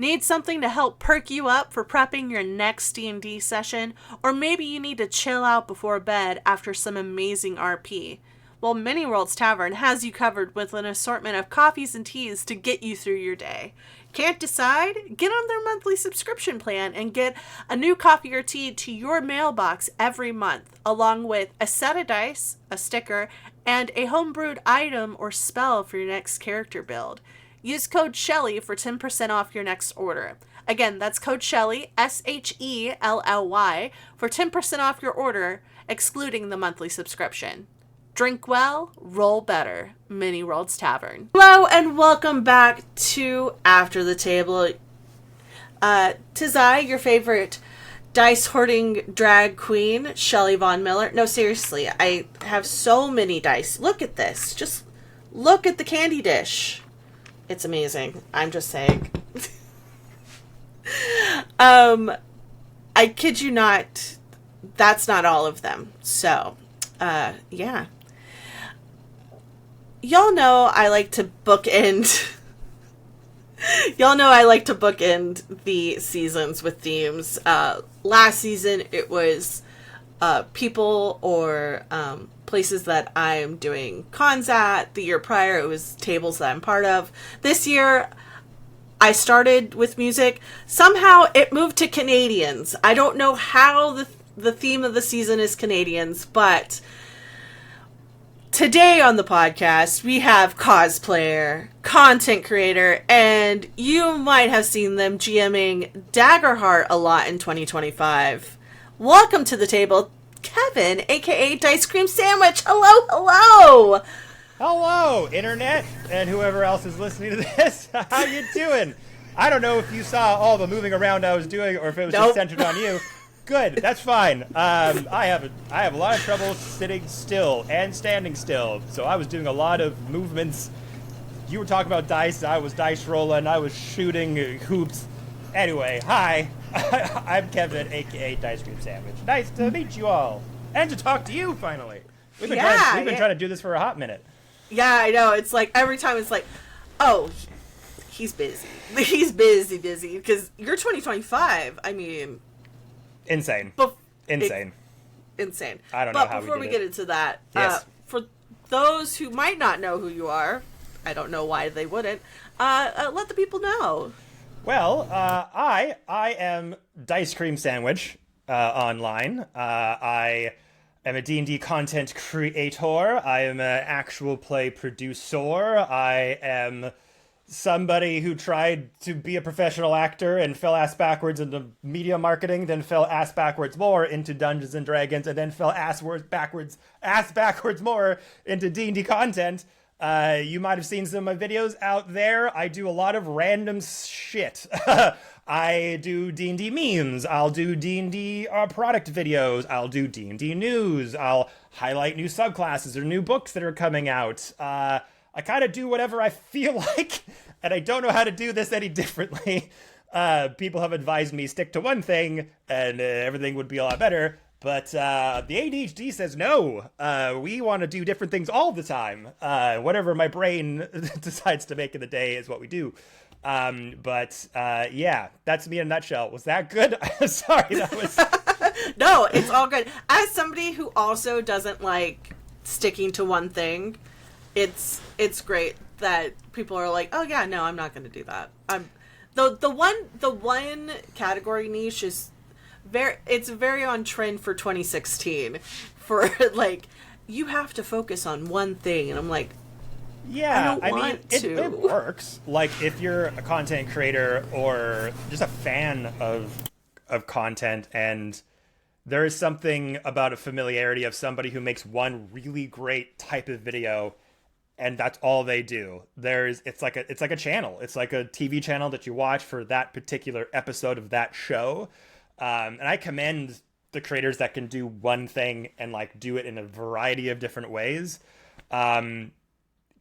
Need something to help perk you up for prepping your next D&D session? Or maybe you need to chill out before bed after some amazing RP? Well, Mini Worlds Tavern has you covered with an assortment of coffees and teas to get you through your day. Can't decide? Get on their monthly subscription plan and get a new coffee or tea to your mailbox every month, along with a set of dice, a sticker, and a homebrewed item or spell for your next character build. Use code Shelly for 10% off your next order. Again, that's code Shelly, SHELLY, for 10% off your order, excluding the monthly subscription. Drink well, roll better. Mini Worlds Tavern. Hello and welcome back to After the Table. Tis I, your favorite dice hoarding drag queen, Shelly Von Miller. No, seriously, I have so many dice. Look at this. Just look at the candy dish. It's amazing. I'm just saying. I kid you not, that's not all of them. So, yeah. Y'all know I like to bookend. Y'all know I like to bookend the seasons with themes. Last season it was people or places that I'm doing cons at. The year prior it was tables that I'm part of. This year I started with music. Somehow it moved to Canadians. I don't know how the theme of the season is Canadians, but today on the podcast, we have cosplayer, content creator, and you might have seen them GMing Daggerheart a lot in 2025. Welcome to the table, Kevin, aka Dice Cream Sandwich. Hello, hello! Hello, Internet, and whoever else is listening to this. How you doing? I don't know if you saw all the moving around I was doing or if it was just centered on you. Good, that's fine. I have a lot of trouble sitting still and standing still, so I was doing a lot of movements. You were talking about dice, I was dice rolling, I was shooting hoops. Anyway, hi, I'm Kevin, aka Dice Cream Sandwich. Nice to meet you all, and to talk to you finally. We've been trying to do this for a hot minute. Yeah, I know. It's like every time it's like, oh, he's busy. He's busy, because you're 2025. I mean, insane. Insane. Insane. I don't know how we did it. But before we get into that, yes. For those who might not know who you are, I don't know why they wouldn't, let the people know. Well, I am Dice Cream Sandwich online. I am a D&D content creator. I am an actual play producer. I am somebody who tried to be a professional actor and fell ass backwards into media marketing, then fell ass backwards more into Dungeons and Dragons, and then fell ass backwards more into D&D content. You might have seen some of my videos out there. I do a lot of random shit. I do D&D memes. I'll do D&D product videos. I'll do D&D news. I'll highlight new subclasses or new books that are coming out. I kind of do whatever I feel like, and I don't know how to do this any differently. People have advised me stick to one thing, and everything would be a lot better. But the ADHD says no. We want to do different things all the time. Whatever my brain decides to make in the day is what we do. Yeah, that's me in a nutshell. Was that good? Sorry, that was... No, it's all good. As somebody who also doesn't like sticking to one thing, it's great that people are like, oh yeah, no, I'm not going to do that. The one category niche is it's very on trend for 2016 for like, you have to focus on one thing. And I'm like, yeah, I mean, it works. Like, if you're a content creator or just a fan of content, and there is something about a familiarity of somebody who makes one really great type of video, and that's all they do. It's like a channel. It's like a TV channel that you watch for that particular episode of that show. And I commend the creators that can do one thing and like do it in a variety of different ways. Because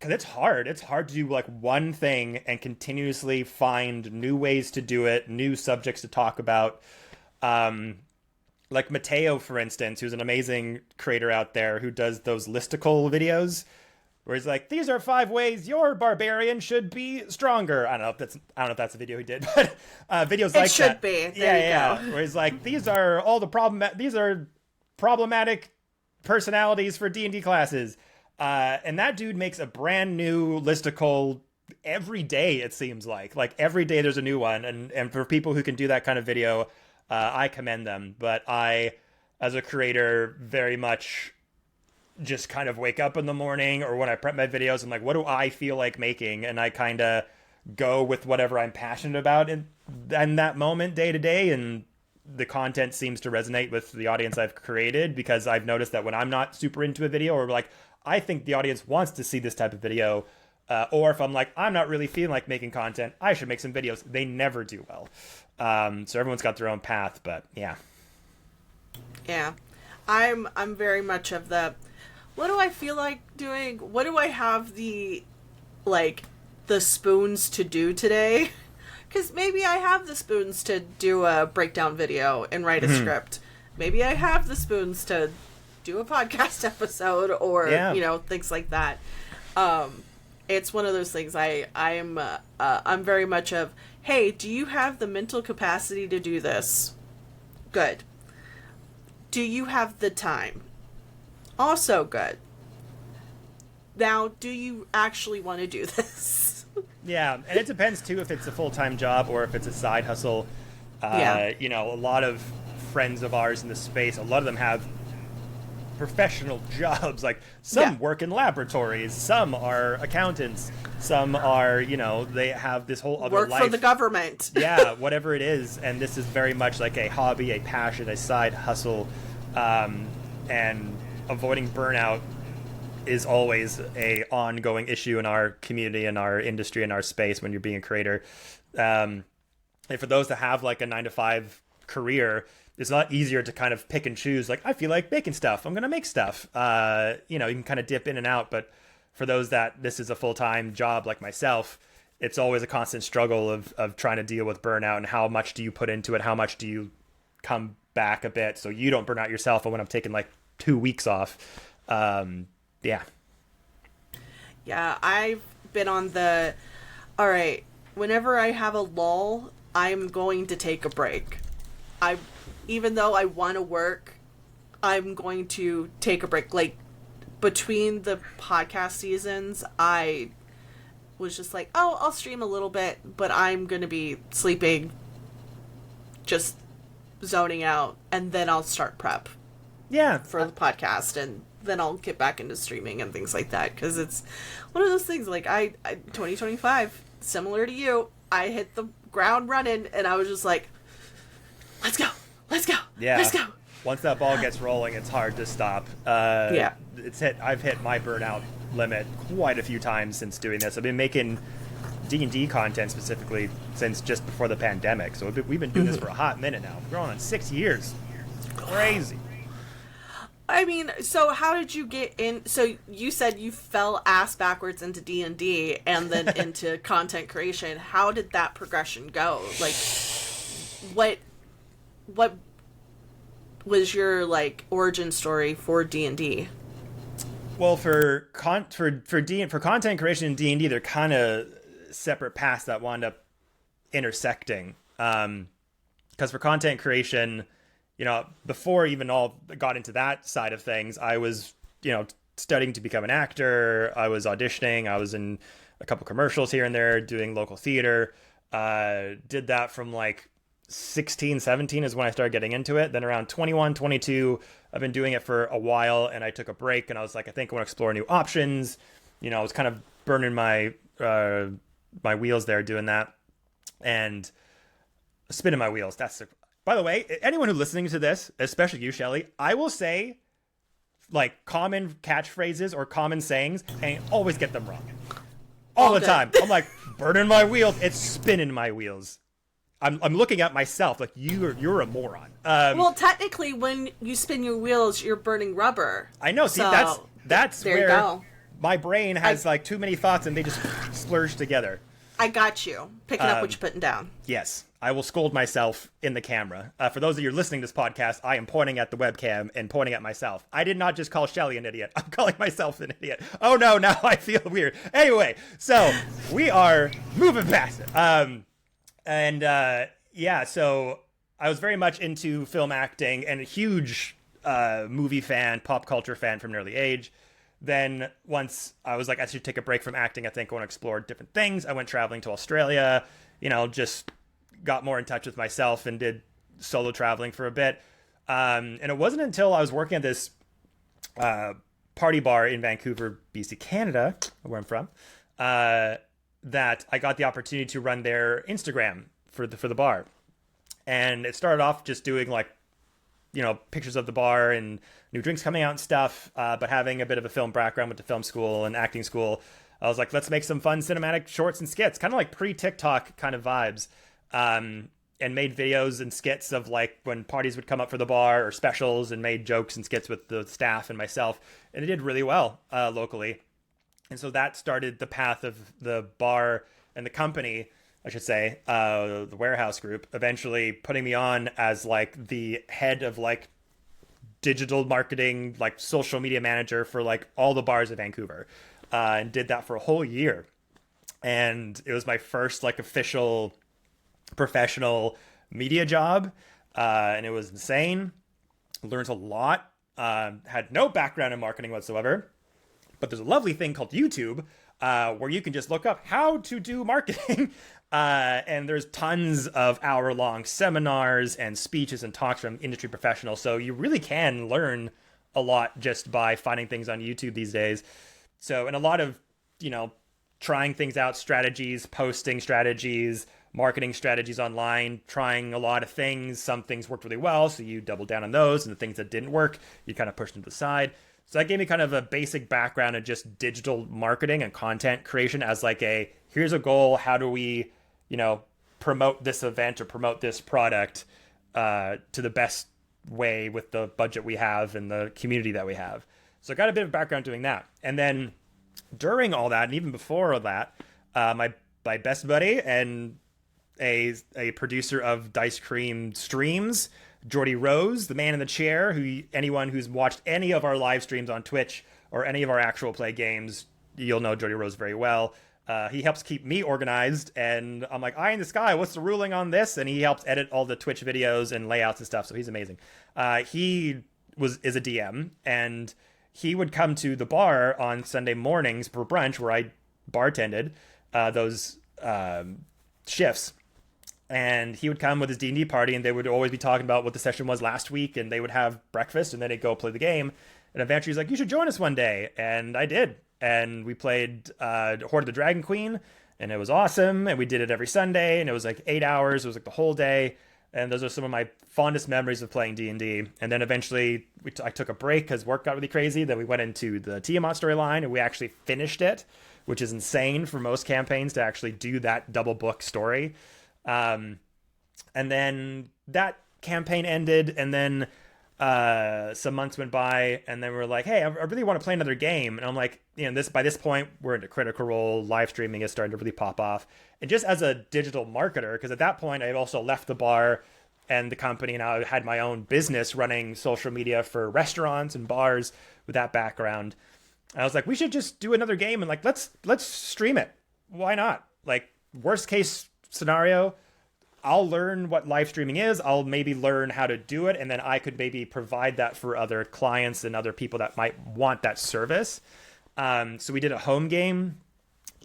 it's hard. It's hard to do like one thing and continuously find new ways to do it, new subjects to talk about. Like Mateo, for instance, who's an amazing creator out there who does those listicle videos where he's like, these are 5 ways your barbarian should be stronger. I don't know if that's a video he did, but videos like that. It should be. There you go. Where he's like, these are problematic personalities for D&D classes. And that dude makes a brand new listicle every day, it seems like. Like, every day there's a new one. And for people who can do that kind of video, I commend them. But I, as a creator, very much just kind of wake up in the morning, or when I prep my videos, I'm like, what do I feel like making? And I kind of go with whatever I'm passionate about in that moment, day to day. And the content seems to resonate with the audience I've created, because I've noticed that when I'm not super into a video, or like, I think the audience wants to see this type of video, or if I'm like, I'm not really feeling like making content, I should make some videos, they never do well. So everyone's got their own path, but yeah. Yeah. I'm very much of the, what do I feel like doing? What do I have the spoons to do today? Because maybe I have the spoons to do a breakdown video and write a script. Maybe I have the spoons to do a podcast episode, or, things like that. It's one of those things. I'm very much of, hey, do you have the mental capacity to do this? Good. Do you have the time? Also good. Now, do you actually want to do this? Yeah, and it depends, too, if it's a full-time job or if it's a side hustle. A lot of friends of ours in the space, a lot of them have professional jobs. Like, some work in laboratories, some are accountants, some are, they have this whole other life. Work for the government. Yeah, whatever it is. And this is very much like a hobby, a passion, a side hustle. And avoiding burnout is always a ongoing issue in our community, in our industry, in our space when you're being a creator. And for those that have like a 9-to-5 career, it's a lot easier to kind of pick and choose. Like, I feel like making stuff, I'm going to make stuff. You can kind of dip in and out. But for those that this is a full-time job like myself, it's always a constant struggle of trying to deal with burnout, and how much do you put into it? How much do you come back a bit so you don't burn out yourself? And when I'm taking like 2 weeks off, yeah, I've been on the, all right, whenever I have a lull, I'm going to take a break. Even though I want to work, I'm going to take a break. Like, between the podcast seasons, I was just like, oh, I'll stream a little bit, but I'm going to be sleeping, just zoning out, and then I'll start prep. Yeah. For the podcast, and then I'll get back into streaming and things like that, because it's one of those things. Like, I 2025, similar to you, I hit the ground running, and I was just like, let's go. Yeah. Let's go. Once that ball gets rolling, it's hard to stop. I've hit my burnout limit quite a few times since doing this. I've been making D&D content specifically since just before the pandemic. So we've been doing this for a hot minute now. We're going on 6 years. Crazy. I mean, so how did you get in? So you said you fell ass backwards into D&D and then into content creation. How did that progression go? Like, what was your origin story for D&D? Well, for content creation in D&D, they're kind of separate paths that wound up intersecting. Because for content creation, before even all got into that side of things, I was, studying to become an actor. I was auditioning. I was in a couple commercials here and there, doing local theater. Did that from 16, 17 is when I started getting into it. Then around 21, 22, I've been doing it for a while, and I took a break, and I was like, I think I want to explore new options. I was kind of burning my my wheels there doing that, and spinning my wheels. By the way, anyone who's listening to this, especially you, Shelly, I will say common catchphrases or common sayings and always get them wrong. All the time. I'm like, burning my wheels. It's spinning my wheels. I'm looking at myself like you're a moron. Well, technically, when you spin your wheels, you're burning rubber. I know. See, that's there where you go. My brain has too many thoughts and they just splurge together. I got you. Picking up what you're putting down. Yes. I will scold myself in the camera. For those of you listening to this podcast, I am pointing at the webcam and pointing at myself. I did not just call Shelly an idiot. I'm calling myself an idiot. Oh no, now I feel weird. Anyway, so we are moving past it. Yeah, so I was very much into film acting and a huge movie fan, pop culture fan from an early age. Then once I was like, I should take a break from acting. I think I want to explore different things. I went traveling to Australia, just got more in touch with myself and did solo traveling for a bit. And it wasn't until I was working at this party bar in Vancouver, BC, Canada, where I'm from, that I got the opportunity to run their Instagram for the bar. And it started off just doing like, pictures of the bar and new drinks coming out and stuff. But having a bit of a film background, went to film school and acting school, I was like, let's make some fun cinematic shorts and skits, kind of like pre-TikTok kind of vibes. And made videos and skits of like when parties would come up for the bar or specials, and made jokes and skits with the staff and myself. And it did really well locally. And so that started the path of the bar and the company, I should say, the warehouse group, eventually putting me on as like the head of like digital marketing, like social media manager for like all the bars in Vancouver, and did that for a whole year. And it was my first like official professional media job, and it was insane. Learned a lot. Had no background in marketing whatsoever, but there's a lovely thing called YouTube, where you can just look up how to do marketing. And there's tons of hour-long seminars and speeches and talks from industry professionals. So you really can learn a lot just by finding things on YouTube these days. So, and a lot of, trying things out, strategies, posting strategies, marketing strategies online, trying a lot of things. Some things worked really well, so you double down on those, and the things that didn't work, you kind of pushed them to the side. So that gave me kind of a basic background in just digital marketing and content creation as like here's a goal, how do we, promote this event or promote this product to the best way with the budget we have and the community that we have. So I got a bit of background doing that. And then during all that, and even before all that, my best buddy and a producer of Dice Cream streams, Jordy Rose, the man in the chair, who anyone who's watched any of our live streams on Twitch or any of our actual play games, you'll know Jordy Rose very well. He helps keep me organized, and I'm like, eye in the sky, what's the ruling on this? And he helps edit all the Twitch videos and layouts and stuff, so he's amazing. He is a DM, and he would come to the bar on Sunday mornings for brunch, where I bartended those shifts. And he would come with his D&D party, and they would always be talking about what the session was last week, and they would have breakfast, and then they'd go play the game. And eventually he's like, you should join us one day. And I did. And we played Horde of the Dragon Queen, and it was awesome. And we did it every Sunday, and it was like 8 hours. It was like the whole day. And those are some of my fondest memories of playing D&D. And then eventually I took a break because work got really crazy. Then we went into the Tiamat storyline, and we actually finished it, which is insane for most campaigns to actually do that double book story. And then that campaign ended, and then some months went by, and then we were like, hey, I really want to play another game. And I'm like, by this point, we're into Critical Role, live streaming is starting to really pop off. And just as a digital marketer, because at that point, I had also left the bar and the company, and I had my own business running social media for restaurants and bars with that background. And I was like, we should just do another game, and like, let's stream it. Why not? Like, worst case scenario, I'll learn what live streaming is. I'll maybe learn how to do it, and then I could maybe provide that for other clients and other people that might want that service. So we did a home game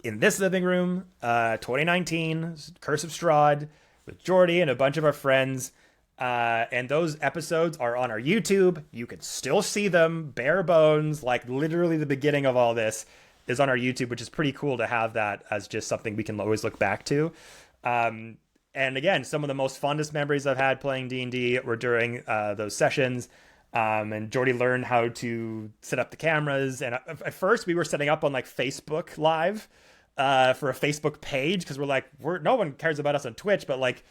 in this living room, 2019, Curse of Strahd, with Jordy and a bunch of our friends. And those episodes are on our YouTube. You can still see them, bare bones, like literally the beginning of all this is on our YouTube, which is pretty cool to have that as just something we can always look back to. And again, some of the most fondest memories I've had playing D&D were during those sessions. And Jordy learned how to set up the cameras. And at first, we were setting up on like Facebook Live for a Facebook page, because we're like, no one cares about us on Twitch, but like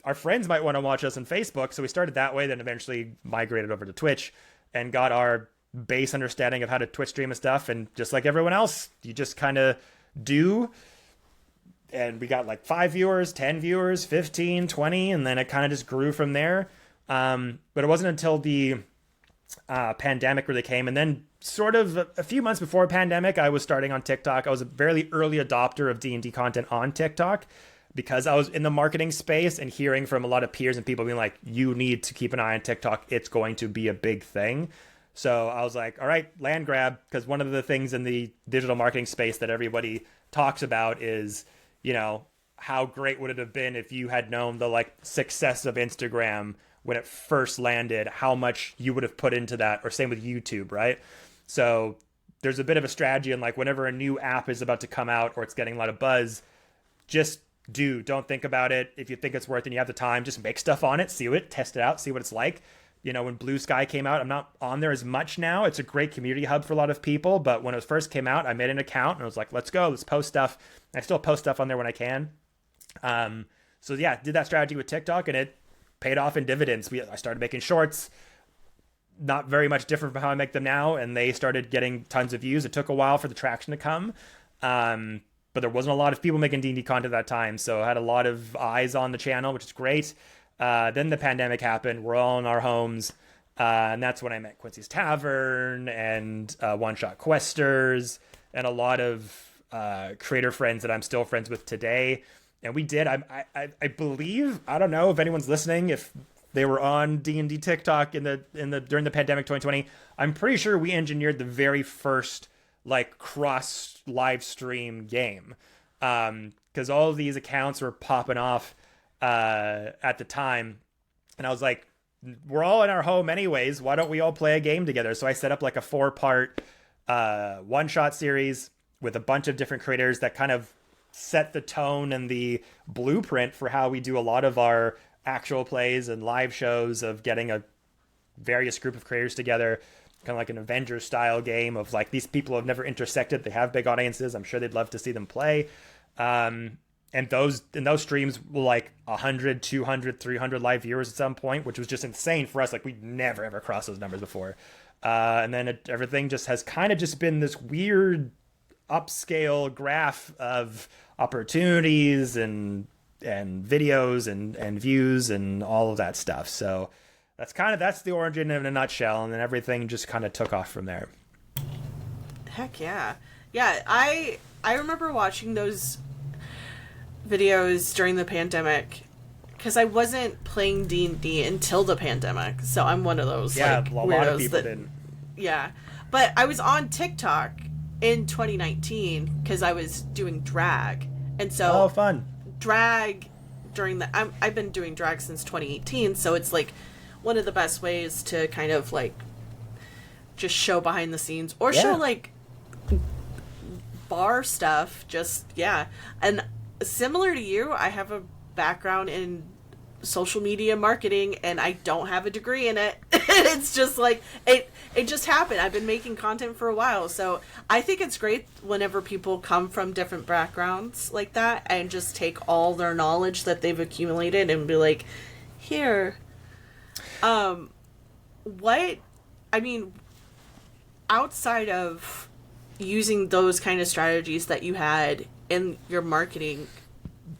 our friends might want to watch us on Facebook. So we started that way, then eventually migrated over to Twitch and got our base understanding of how to Twitch stream and stuff. And just like everyone else, you just kind of do and we got like 5 viewers, 10 viewers, 15, 20, and then it kind of just grew from there. But it wasn't until the pandemic really came, and then sort of a few months before pandemic, I was starting on TikTok. I was a very early adopter of D&D content on TikTok because I was in the marketing space and hearing from a lot of peers and people being like, you need to keep an eye on TikTok. It's going to be a big thing. So I was like, all right, land grab, because one of the things in the digital marketing space that everybody talks about is, you know, how great would it have been if you had known the like success of Instagram when it first landed, how much you would have put into that, or same with YouTube, right? So there's a bit of a strategy in like whenever a new app is about to come out or it's getting a lot of buzz, just don't think about it. If you think it's worth it and you have the time, just make stuff on it, see it, test it out, see what it's like. You know, when Blue Sky came out, I'm not on there as much now. It's a great community hub for a lot of people. But when it first came out, I made an account and I was like, let's go, let's post stuff. I still post stuff on there when I can. So yeah, did that strategy with TikTok and it paid off in dividends. I started making shorts, not very much different from how I make them now. And they started getting tons of views. It took a while for the traction to come. But there wasn't a lot of people making D&D content at that time. So I had a lot of eyes on the channel, which is great. Then the pandemic happened. We're all in our homes. And that's when I met Quincy's Tavern and One Shot Questers and a lot of creator friends that I'm still friends with today. And we did, I believe, I don't know if anyone's listening, if they were on D&D TikTok during the pandemic 2020. I'm pretty sure we engineered the very first like cross live stream game. Because all of these accounts were popping off at the time, and I was like, we're all in our home anyways, why don't we all play a game together? So I set up like a 4-part one-shot series with a bunch of different creators that kind of set the tone and the blueprint for how we do a lot of our actual plays and live shows, of getting a various group of creators together, kind of like an Avengers style game of like, these people have never intersected, they have big audiences, I'm sure they'd love to see them play. And those streams were like 100, 200, 300 live viewers at some point, which was just insane for us. Like, we'd never, ever crossed those numbers before. And then everything just has kind of just been this weird upscale graph of opportunities and videos and views and all of that stuff. So that's the origin in a nutshell. And then everything just kind of took off from there. Heck yeah. Yeah, I remember watching those videos during the pandemic because I wasn't playing D&D until the pandemic, so I'm one of those a weirdos lot of people didn't. Yeah, but I was on TikTok in 2019 because I was doing drag, and so fun drag during I've been doing drag since 2018, so it's like one of the best ways to kind of like just show behind the scenes or show like bar stuff. And similar to you, I have a background in social media marketing and I don't have a degree in it. It's just like it just happened. I've been making content for a while, so I think it's great whenever people come from different backgrounds like that and just take all their knowledge that they've accumulated and be like, here. Outside of using those kind of strategies that you had in your marketing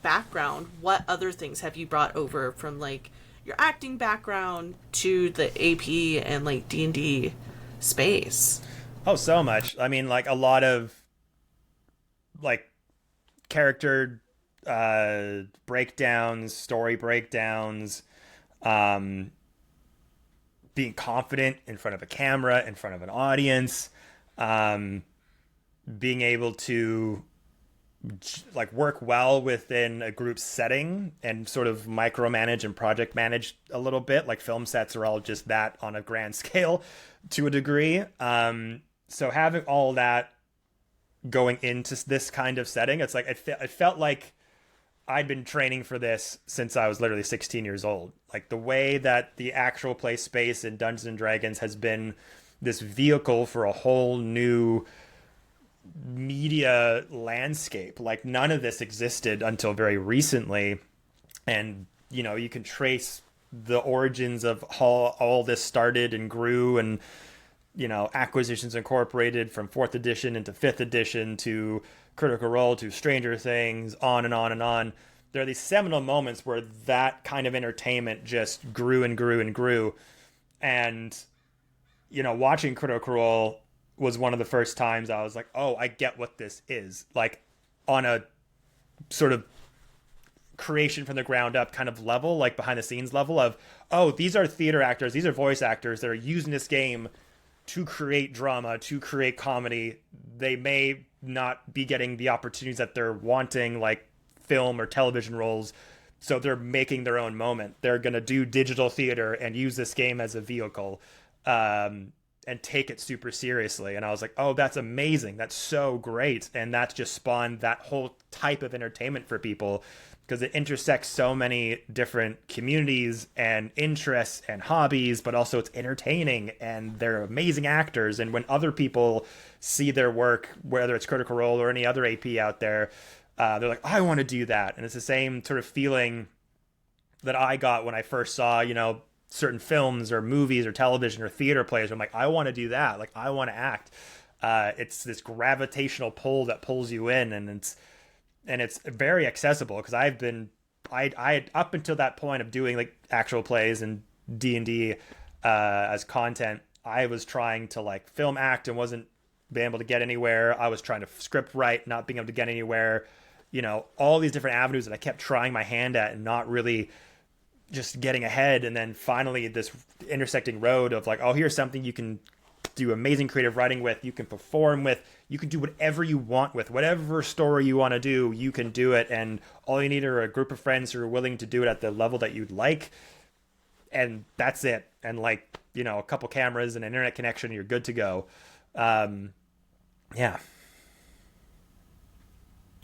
background, what other things have you brought over from like your acting background to the AP and like D&D space? Oh, so much. I mean, like a lot of like character breakdowns, story breakdowns, being confident in front of a camera, in front of an audience, being able to like work well within a group setting and sort of micromanage and project manage a little bit. Like film sets are all just that on a grand scale to a degree. So having all that going into this kind of setting, it's like it felt like I'd been training for this since I was literally 16 years old. Like the way that the actual play space in Dungeons and Dragons has been this vehicle for a whole new media landscape. Like none of this existed until very recently. And, you know, you can trace the origins of how all this started and grew and Acquisitions Incorporated from 4th edition into 5th edition to Critical Role to Stranger Things, on and on and on. There are these seminal moments where that kind of entertainment just grew and grew and grew. And, watching Critical Role was one of the first times I was like, oh, I get what this is. Like, on a sort of creation from the ground up kind of level, like behind the scenes level of, oh, these are theater actors, these are voice actors that are using this game to create drama, to create comedy. They may not be getting the opportunities that they're wanting, like film or television roles, so they're making their own moment. They're going to do digital theater and use this game as a vehicle, and take it super seriously. And I was like, oh, that's amazing. That's so great. And that's just spawned that whole type of entertainment for people, because it intersects so many different communities and interests and hobbies, but also it's entertaining and they're amazing actors. And when other people see their work, whether it's Critical Role or any other AP out there, they're like, I want to do that. And it's the same sort of feeling that I got when I first saw, certain films or movies or television or theater plays. I'm like, I want to do that. Like, I want to act. It's this gravitational pull that pulls you in, and it's very accessible, because I up until that point of doing like actual plays and D&D as content, I was trying to like film act and wasn't being able to get anywhere. I was trying to script write, not being able to get anywhere. All these different avenues that I kept trying my hand at and not really just getting ahead. And then finally this intersecting road of like, oh, here's something you can do amazing creative writing with, you can perform with, you can do whatever you want with, whatever story you want to do, you can do it. And all you need are a group of friends who are willing to do it at the level that you'd like. And that's it. And like, a couple cameras and an internet connection, you're good to go. Yeah.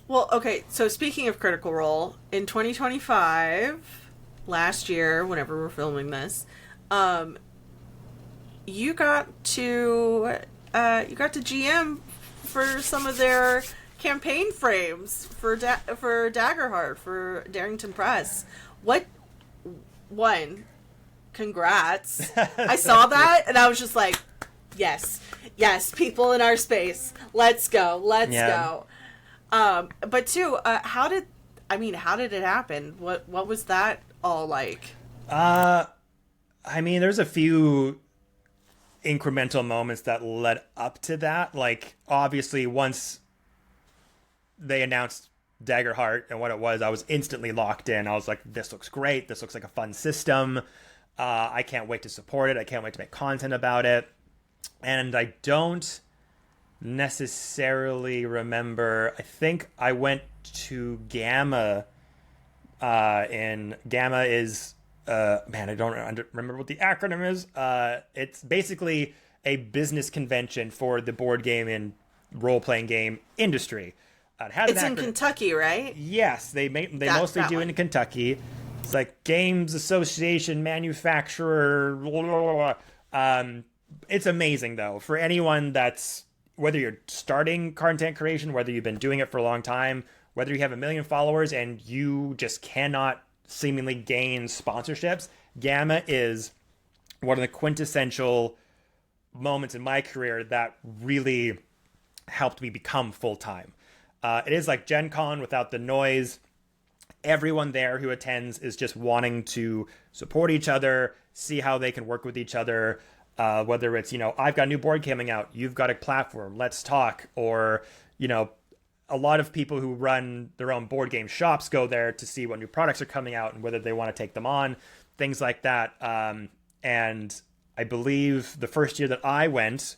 Well, okay, so speaking of Critical Role, in 2025, last year, whenever we're filming this, you got to GM for some of their campaign frames for Daggerheart for Darrington Press. Congrats! I saw that and I was just like, yes, people in our space, let's go. But two, how did it happen? What was that all like? There's a few incremental moments that led up to that. Like, obviously, once they announced Daggerheart and what it was, I was instantly locked in. I was like, this looks great. This looks like a fun system. I can't wait to support it. I can't wait to make content about it. And I don't necessarily remember. I think I went to Gamma, and Gamma is I don't remember what the acronym is. It's basically a business convention for the board game and role-playing game industry. It's in Kentucky, right? Yes, they mostly do it in Kentucky. It's like Games Association Manufacturer. Blah, blah, blah. It's amazing, though, for anyone that's, whether you're starting content creation, whether you've been doing it for a long time, whether you have 1 million followers and you just cannot seemingly gain sponsorships. Gamma is one of the quintessential moments in my career that really helped me become full-time. It is like Gen Con without the noise. Everyone there who attends is just wanting to support each other, see how they can work with each other. Whether it's, I've got a new board coming out, you've got a platform, let's talk. Or, a lot of people who run their own board game shops go there to see what new products are coming out and whether they want to take them on, things like that. And I believe the first year that I went,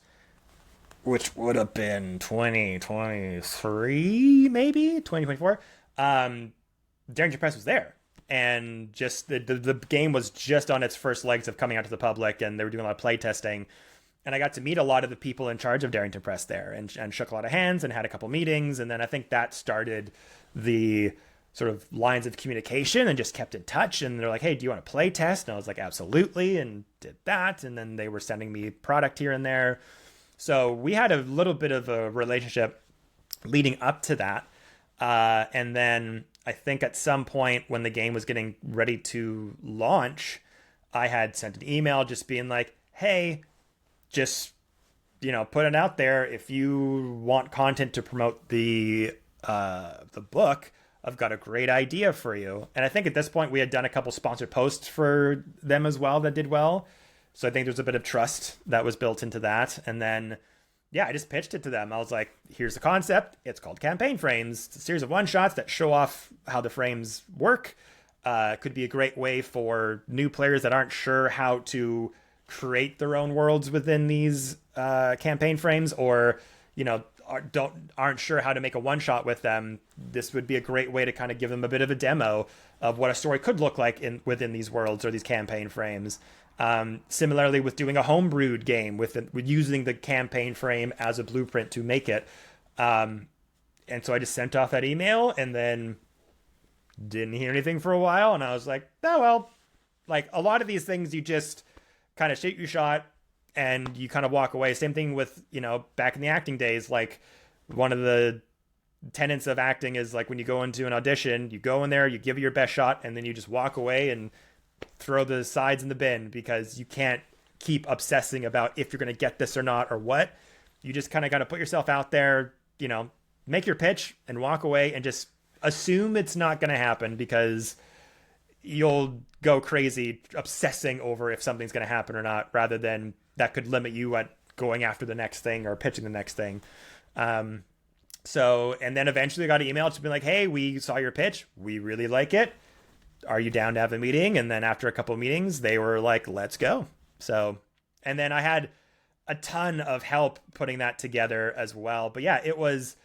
which would have been 2023, maybe 2024, Darrington Press was there. And just the game was just on its first legs of coming out to the public, and they were doing a lot of play testing. And I got to meet a lot of the people in charge of Darrington Press there, and shook a lot of hands and had a couple meetings. And then I think that started the sort of lines of communication, and just kept in touch. And they're like, hey, do you want to play test? And I was like, absolutely, and did that. And then they were sending me product here and there. So we had a little bit of a relationship leading up to that. And then I think at some point when the game was getting ready to launch, I had sent an email just being like, hey, just put it out there. If you want content to promote the book, I've got a great idea for you. And I think at this point we had done a couple sponsored posts for them as well that did well. So I think there's a bit of trust that was built into that. And then, yeah, I just pitched it to them. I was like, here's the concept. It's called Campaign Frames. It's a series of one-shots that show off how the frames work. Could be a great way for new players that aren't sure how to create their own worlds within these campaign frames, or, aren't sure how to make a one-shot with them. This would be a great way to kind of give them a bit of a demo of what a story could look like within these worlds or these campaign frames. Similarly, with doing a homebrewed game with using the campaign frame as a blueprint to make it. And so I just sent off that email and then didn't hear anything for a while. And I was like, oh, well, like a lot of these things, you just kind of shoot your shot and you kind of walk away. Same thing with, back in the acting days, like one of the tenets of acting is like when you go into an audition, you go in there, you give it your best shot, and then you just walk away and throw the sides in the bin, because you can't keep obsessing about if you're going to get this or not or what. You just kind of got to put yourself out there, make your pitch and walk away and just assume it's not going to happen, because you'll go crazy obsessing over if something's going to happen or not, rather than that could limit you at going after the next thing or pitching the next thing. And then eventually I got an email to be like, hey, we saw your pitch. We really like it. Are you down to have a meeting? And then after a couple of meetings, they were like, let's go. So, and then I had a ton of help putting that together as well. But yeah, it was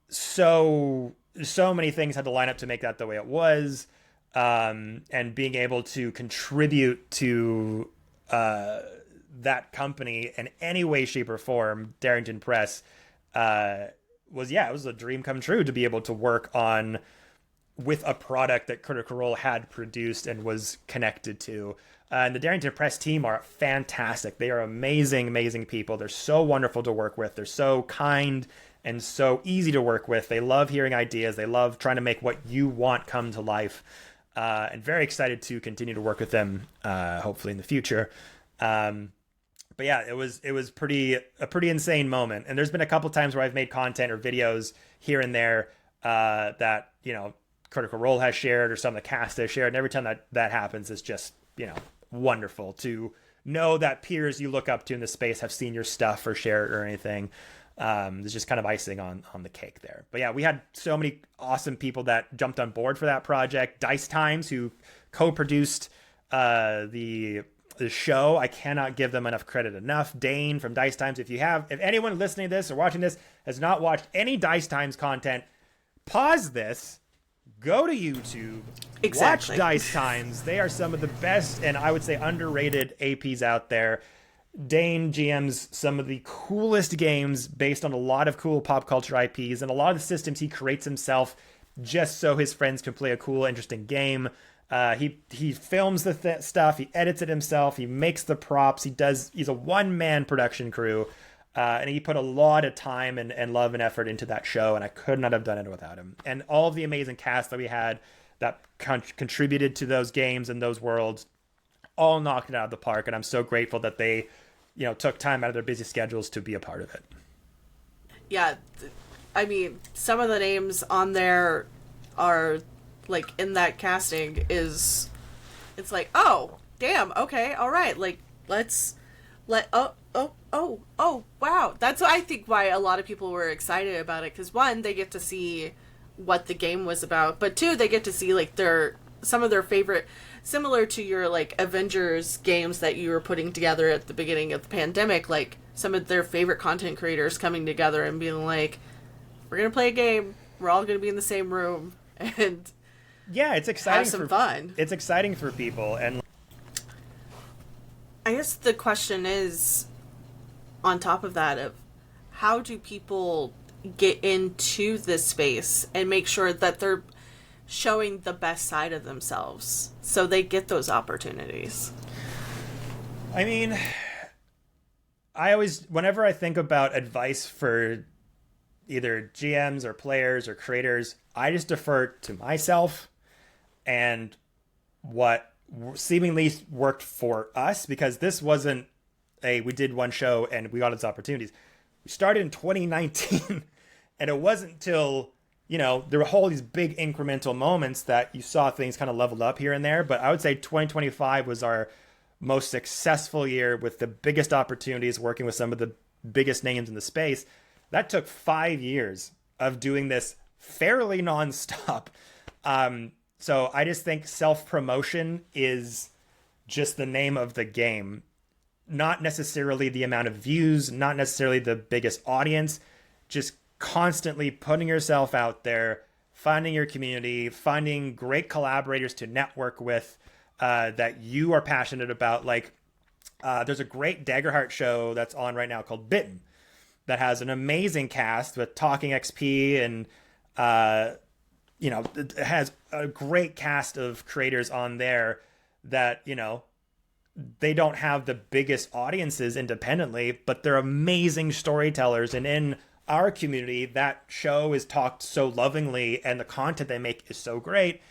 so many things had to line up to make that the way it was. And being able to contribute to that company in any way, shape, or form, Darrington Press, it was a dream come true to be able to work on with a product that Critical Role had produced and was connected to. And the Darrington Press team are fantastic. They are amazing, amazing people. They're so wonderful to work with. They're so kind and so easy to work with. They love hearing ideas. They love trying to make what you want come to life. And very excited to continue to work with them, hopefully in the future. But yeah, it was a pretty insane moment. And there's been a couple times where I've made content or videos here and there that, Critical Role has shared or some of the cast has shared. And every time that happens, it's just, wonderful to know that peers you look up to in the space have seen your stuff or shared or anything. It's just kind of icing on the cake there. But yeah, we had so many awesome people that jumped on board for that project. Dice Times, who co-produced the show. I cannot give them enough credit enough. Dane from Dice Times. If anyone listening to this or watching this has not watched any Dice Times content, pause this, go to YouTube, exactly. Watch Dice Times. They are some of the best and I would say underrated APs out there. Dane GMs some of the coolest games based on a lot of cool pop culture IPs, and a lot of the systems he creates himself just so his friends can play a cool, interesting game. He films the stuff, he edits it himself, he makes the props, he's a one-man production crew, and he put a lot of time and love and effort into that show, and I could not have done it without him. And all of the amazing cast that we had that contributed to those games and those worlds all knocked it out of the park, and I'm so grateful that they, took time out of their busy schedules to be a part of it. Yeah, I mean, some of the names on there are, like, in that casting it's like, oh, damn, okay, all right, like, oh, wow. That's I think why a lot of people were excited about it, because one, they get to see what the game was about, but two, they get to see, like, some of their favorite, similar to your, like, Avengers games that you were putting together at the beginning of the pandemic, like, some of their favorite content creators coming together and being like, we're gonna play a game, we're all gonna be in the same room, and yeah, it's exciting, have some fun. It's exciting for people. And I guess the question is, on top of that, of how do people get into this space and make sure that they're showing the best side of themselves so they get those opportunities? I mean, whenever I think about advice for either GMs or players or creators, I just defer to myself and what seemingly worked for us, because this wasn't hey, we did one show and we got its opportunities. We started in 2019, and it wasn't until, there were all these big incremental moments that you saw things kind of leveled up here and there. But I would say 2025 was our most successful year with the biggest opportunities, working with some of the biggest names in the space. That took 5 years of doing this fairly nonstop. So I just think self-promotion is just the name of the game. Not necessarily the amount of views, not necessarily the biggest audience, just constantly putting yourself out there, finding your community, finding great collaborators to network with that you are passionate about. Like, there's a great Daggerheart show that's on right now called Bitten that has an amazing cast with Talking XP and, it has a great cast of creators on there that, they don't have the biggest audiences independently, but they're amazing storytellers. And in our community, that show is talked so lovingly and the content they make is so great.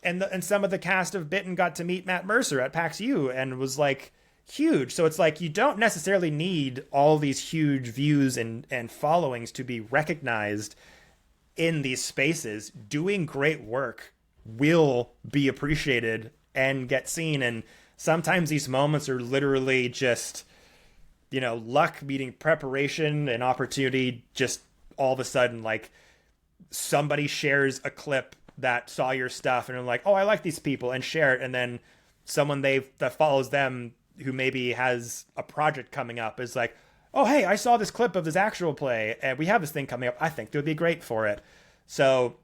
And some of the cast of Bitten got to meet Matt Mercer at PAX U and was like huge. So it's like, you don't necessarily need all these huge views and followings to be recognized in these spaces. Doing great work will be appreciated and get seen. And sometimes these moments are literally just, luck meeting preparation and opportunity. Just all of a sudden, like, somebody shares a clip that saw your stuff and are like, oh, I like these people, and share it. And then someone that follows them who maybe has a project coming up is like, oh, hey, I saw this clip of this actual play and we have this thing coming up. I think it would be great for it. So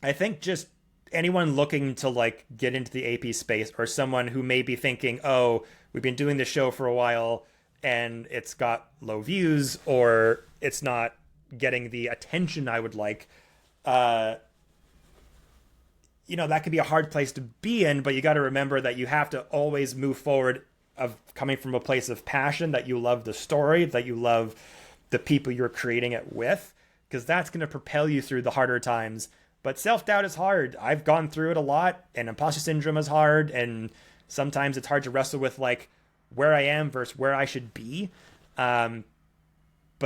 I think just anyone looking to like get into the AP space, or someone who may be thinking, oh, we've been doing this show for a while and it's got low views, or it's not getting the attention I would like, that could be a hard place to be in. But you got to remember that you have to always move forward of coming from a place of passion, that you love the story, that you love the people you're creating it with, because that's going to propel you through the harder times. But self-doubt is hard. I've gone through it a lot, and imposter syndrome is hard, and sometimes it's hard to wrestle with like where I am versus where I should be. But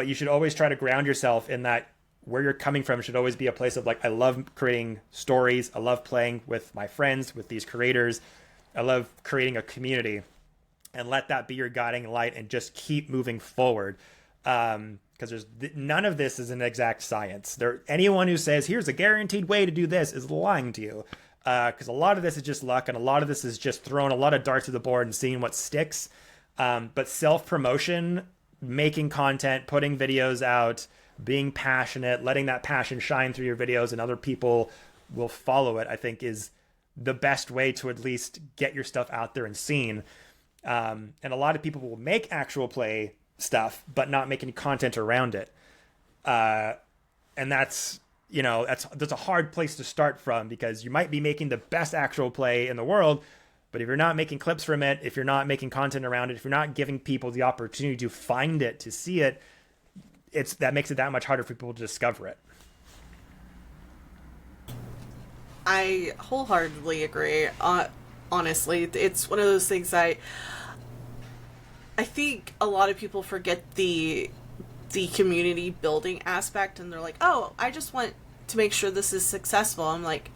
you should always try to ground yourself in that where you're coming from should always be a place of like, I love creating stories. I love playing with my friends, with these creators. I love creating a community, and let that be your guiding light and just keep moving forward. Because none of this is an exact science. Anyone who says, here's a guaranteed way to do this, is lying to you. Because a lot of this is just luck, and a lot of this is just throwing a lot of darts at the board and seeing what sticks. But self-promotion, making content, putting videos out, being passionate, letting that passion shine through your videos and other people will follow it, I think is the best way to at least get your stuff out there and seen. And a lot of people will make actual play stuff, but not make any content around it. And that's a hard place to start from, because you might be making the best actual play in the world, but if you're not making clips from it, if you're not making content around it, if you're not giving people the opportunity to find it, to see it, that makes it that much harder for people to discover it. I wholeheartedly agree. Honestly, it's one of those things I think a lot of people forget the community building aspect, and they're like, oh, I just want to make sure this is successful. I'm like,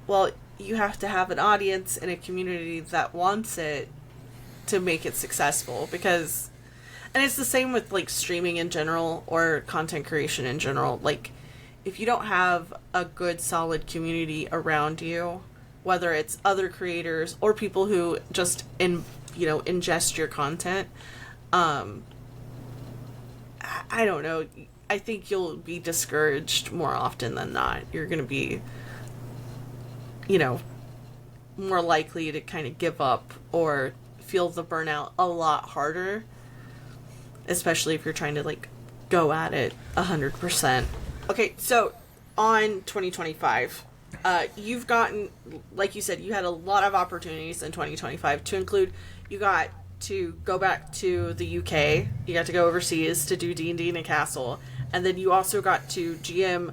well, you have to have an audience and a community that wants it to make it successful. Because, and it's the same with like streaming in general or content creation in general. Like, if you don't have a good solid community around you, whether it's other creators or people who just ingest your content, I don't know, I think you'll be discouraged more often than not. You're going to be more likely to kind of give up or feel the burnout a lot harder, especially if you're trying to like go at it 100%. Okay, so on 2025, you've gotten, like you said, you had a lot of opportunities in 2025 to include, you got to go back to the UK, you got to go overseas to do D&D in a castle, and then you also got to GM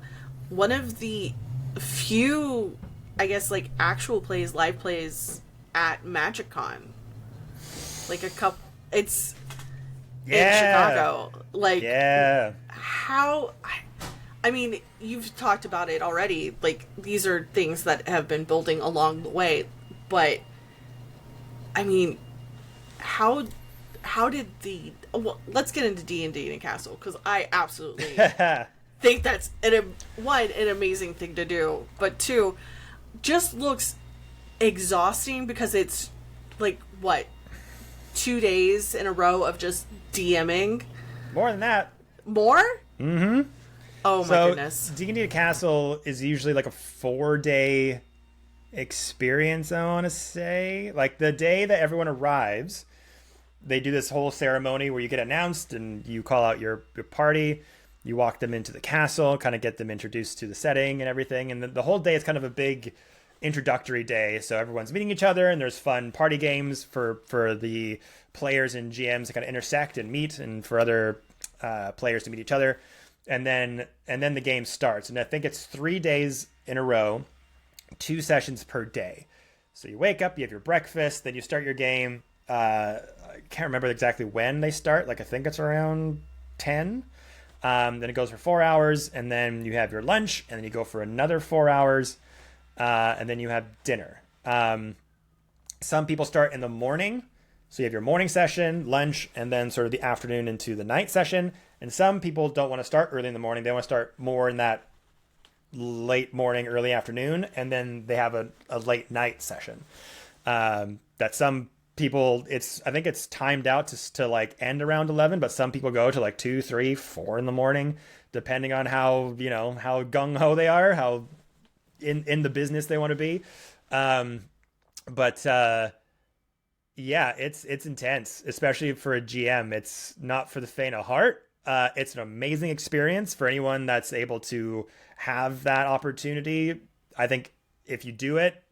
one of the few, I guess, like actual plays, live plays at MagicCon. Like in Yeah. Chicago. Like, Yeah. how. I mean, you've talked about it already. Like, these are things that have been building along the way. But, I mean, how did the well, let's get into D&D and Castle, because I absolutely think that's an amazing thing to do, but two, just looks exhausting because it's like what, 2 days in a row of just DMing. More than that. More? Mm-hmm. Oh my goodness. D&D Castle is usually like a 4-day experience, I want to say. Like the day that everyone arrives, they do this whole ceremony where you get announced and you call out your party. You walk them into the castle, kind of get them introduced to the setting and everything. And the whole day is kind of a big introductory day. So everyone's meeting each other, and there's fun party games for the players and GMs to kind of intersect and meet, and for other players to meet each other. And then the game starts. And I think it's 3 days in a row, 2 sessions per day. So you wake up, you have your breakfast, then you start your game. I can't remember exactly when they start. Like, I think it's around 10. Then it goes for 4 hours, and then you have your lunch, and then you go for another 4 hours, and then you have dinner. Some people start in the morning, so you have your morning session, lunch, and then sort of the afternoon into the night session. And some people don't want to start early in the morning. They want to start more in that late morning, early afternoon, and then they have a late night session. That some people, I think it's timed out to like end around 11, but some people go to like 2, 3, 4 in the morning, depending on how gung-ho they are, how in the business they want to be. But yeah, it's intense, especially for a GM. It's not for the faint of heart. It's an amazing experience for anyone that's able to have that opportunity. I think if you do it,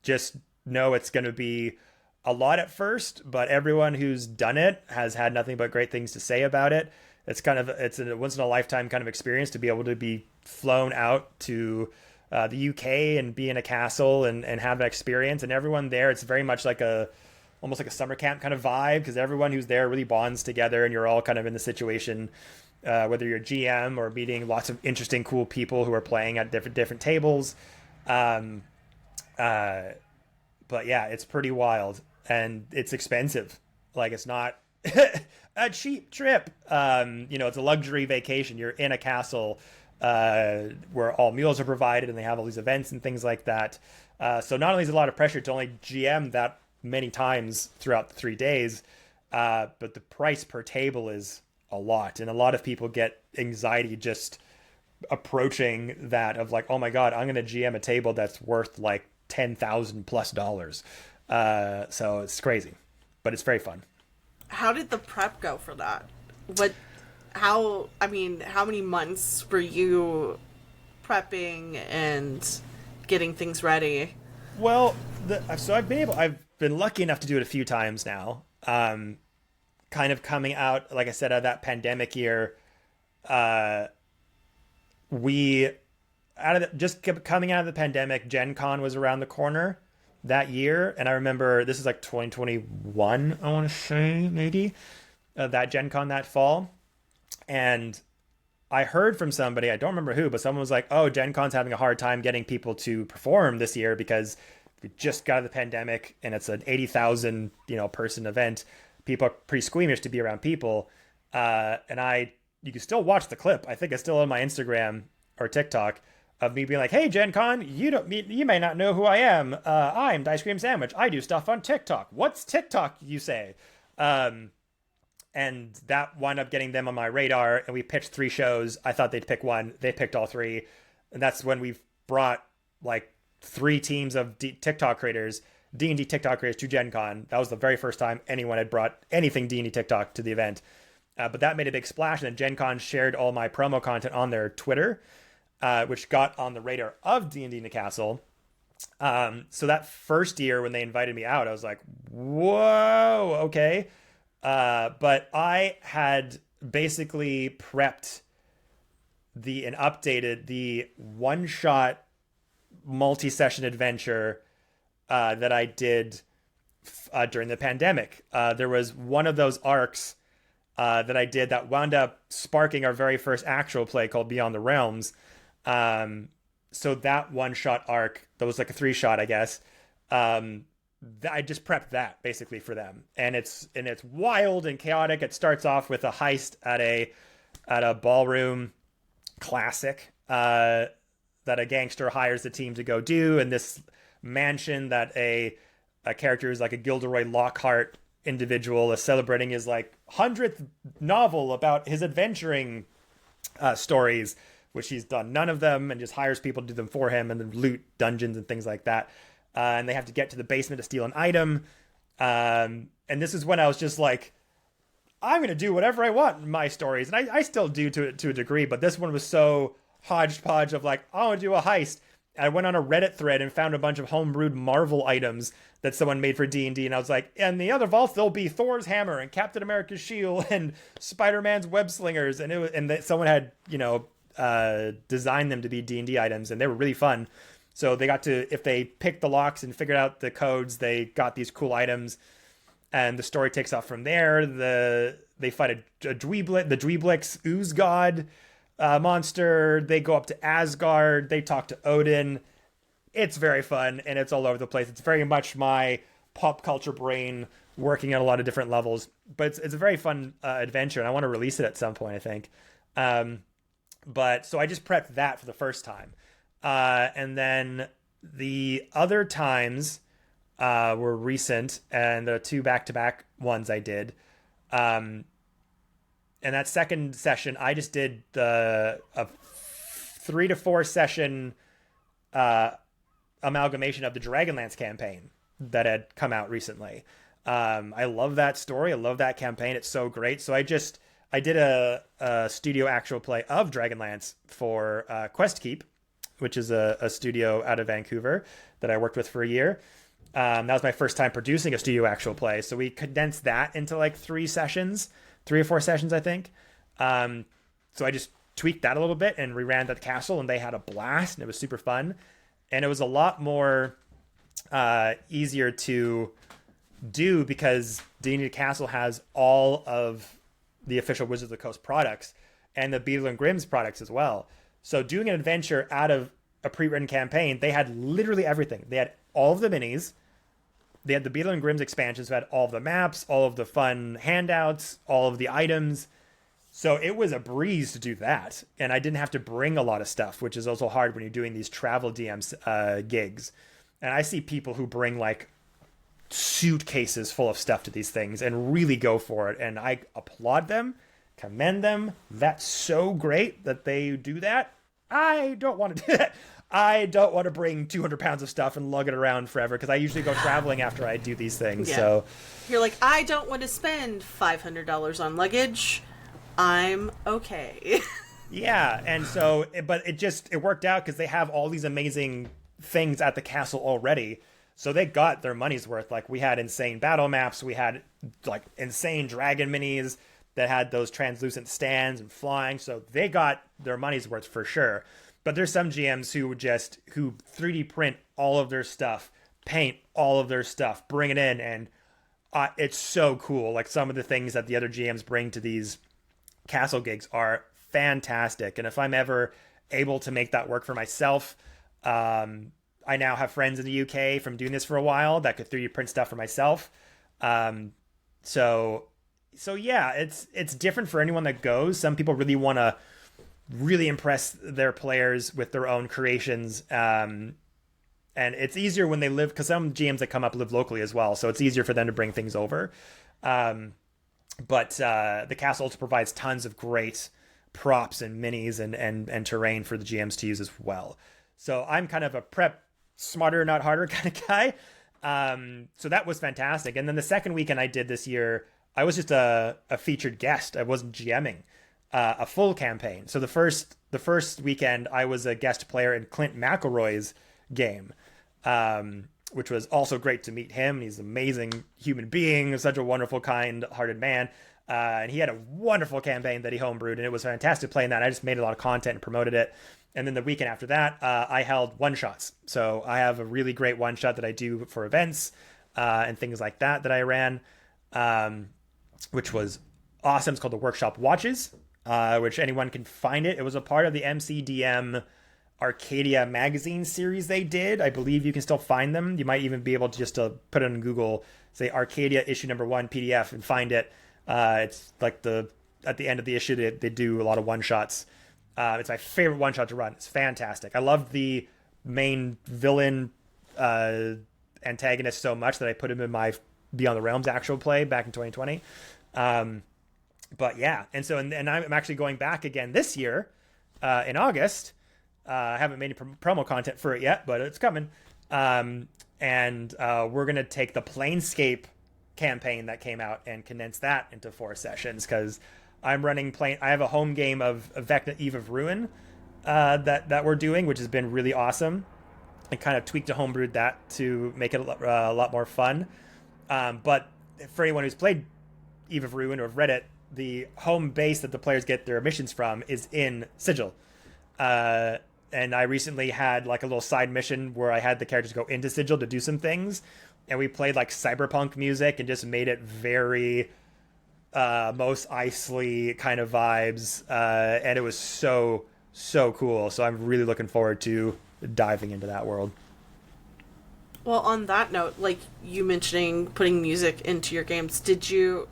just know it's going to be a lot at first, but everyone who's done it has had nothing but great things to say about it. It's a once in a lifetime kind of experience to be able to be flown out to the UK and be in a castle and have that experience. And everyone there, it's very much like almost like a summer camp kind of vibe, because everyone who's there really bonds together, and you're all kind of in the situation, whether you're GM or meeting lots of interesting, cool people who are playing at different tables. But yeah, it's pretty wild, and it's expensive. Like, it's not a cheap trip. It's a luxury vacation. You're in a castle where all meals are provided, and they have all these events and things like that. So not only is a lot of pressure to only GM that many times throughout the 3 days, but the price per table is a lot, and a lot of people get anxiety just approaching that, of like, oh my god, I'm going to GM a table that's worth like $10,000+. So it's crazy, but it's very fun. How did the prep go for that? How many months were you prepping and getting things ready? Well, I've been lucky enough to do it a few times now. Kind of coming out, like I said, of that pandemic year, coming out of the pandemic, Gen Con was around the corner that year, and I remember this is like 2021, I want to say, maybe, that Gen Con that fall. And I heard from somebody, I don't remember who, but someone was like, oh, Gen Con's having a hard time getting people to perform this year because we just got out of the pandemic and it's an 80,000 person event. People are pretty squeamish to be around people. And you can still watch the clip. I think it's still on my Instagram or TikTok of me being like, hey, Gen Con, you may not know who I am. I'm Ice Cream Sandwich. I do stuff on TikTok. What's TikTok, you say? And that wound up getting them on my radar, and we pitched 3 shows. I thought they'd pick one. They picked all 3. And that's when we've brought like 3 teams of TikTok creators, D&D TikTok creators, to Gen Con. That was the very first time anyone had brought anything D&D TikTok to the event. But that made a big splash, and then Gen Con shared all my promo content on their Twitter, which got on the radar of D&D in the Castle. So that first year when they invited me out, I was like, whoa, okay. But I had basically prepped and updated the one-shot multi-session adventure that I did during the pandemic. There was one of those arcs that I did that wound up sparking our very first actual play called Beyond the Realms. So that one shot arc, that was like a 3-shot, I guess. I just prepped that basically for them, and it's wild and chaotic. It starts off with a heist at a ballroom classic that a gangster hires the team to go do, in this mansion that a character is like a Gilderoy Lockhart individual is celebrating his like 100th novel about his adventuring stories, which he's done none of them, and just hires people to do them for him, and then loot dungeons and things like that. And they have to get to the basement to steal an item. And this is when I was just like, I'm going to do whatever I want in my stories. And I still do to a degree, but this one was so hodgepodge of like, I want to do a heist. I went on a Reddit thread and found a bunch of homebrewed Marvel items that someone made for D&D. And I was like, in the other vaults, there'll be Thor's hammer and Captain America's shield and Spider-Man's web slingers. And someone had, designed them to be D&D items, and they were really fun. So they got to, if they picked the locks and figured out the codes, they got these cool items, and the story takes off from there. They fight the Dweeblix ooze god monster. They go up to Asgard. They talk to Odin. It's very fun, and it's all over the place. It's very much my pop culture brain working at a lot of different levels, but it's a very fun adventure, and I want to release it at some point, I think. But so I just prepped that for the first time. And then the other times were recent, and the 2 back-to-back ones I did. And that second session, I just did a 3 to 4 session amalgamation of the Dragonlance campaign that had come out recently. I love that story. I love that campaign. It's so great. So I did a studio actual play of Dragonlance for Questkeep, which is a studio out of Vancouver that I worked with for a year. That was my first time producing a studio actual play. So we condensed that into like 3 or 4 sessions, I think. So I just tweaked that a little bit and reran that castle, and they had a blast, and it was super fun. And it was a lot more easier to do because D&D Castle has all of the official Wizards of the Coast products and the Beadle and Grimm's products as well. So doing an adventure out of a pre-written campaign, they had literally everything. They had all of the minis. They had the Beadle and Grimm's expansions, who had all of the maps, all of the fun handouts, all of the items. So it was a breeze to do that. And I didn't have to bring a lot of stuff, which is also hard when you're doing these travel DMs gigs. And I see people who bring like suitcases full of stuff to these things and really go for it. And I applaud them, commend them. That's so great that they do that. I don't want to do that. I don't want to bring 200 pounds of stuff and lug it around forever, because I usually go traveling after I do these things. Yeah. So you're like, I don't want to spend $500 on luggage. I'm okay. Yeah, and so, but it worked out because they have all these amazing things at the castle already. So they got their money's worth. Like, we had insane battle maps. We had like insane dragon minis that had those translucent stands and flying. So they got their money's worth for sure. But there's some GMs who 3D print all of their stuff, paint all of their stuff, bring it in, and it's so cool. Like, some of the things that the other GMs bring to these castle gigs are fantastic. And if I'm ever able to make that work for myself, I now have friends in the UK from doing this for a while that could 3D print stuff for myself. So yeah, it's different for anyone that goes. Some people really want to really impress their players with their own creations. And it's easier when they live, because some GMs that come up live locally as well. So it's easier for them to bring things over. But the castle also provides tons of great props and minis and terrain for the GMs to use as well. So I'm kind of a prep smarter, not harder kind of guy. So that was fantastic. And then the second weekend I did this year, I was just a featured guest. I wasn't GMing a full campaign. So the first weekend I was a guest player in Clint McElroy's game, which was also great to meet him. He's an amazing human being, such a wonderful, kind-hearted man. And he had a wonderful campaign that he homebrewed, and it was fantastic playing that. I just made a lot of content and promoted it. And then the weekend after that, I held one-shots. So I have a really great one-shot that I do for events and things like that I ran, which was awesome. It's called the Workshop Watches, which anyone can find it. It was a part of the MCDM Arcadia magazine series they did. I believe you can still find them. You might even be able to just put it in Google, say Arcadia issue number 1 PDF and find it. It's like at the end of the issue, they do a lot of one-shots. It's my favorite one-shot to run. It's fantastic. I love the main villain antagonist so much that I put him in my Beyond the Realms actual play back in 2020. But yeah, and I'm actually going back again this year in August. I haven't made any promo content for it yet, but it's coming. And we're going to take the Planescape campaign that came out and condense that into 4 sessions, because I'm running I have a home game of Vecna Eve of Ruin that we're doing, which has been really awesome. And kind of tweaked to homebrewed that to make it a lot more fun. But for anyone who's played Eve of Ruin or have read it, the home base that the players get their missions from is in Sigil. And I recently had like a little side mission where I had the characters go into Sigil to do some things. And we played like cyberpunk music and just made it very Mos Eisley kind of vibes. And it was so cool. So I'm really looking forward to diving into that world. Well, on that note, like you mentioning putting music into your games, did you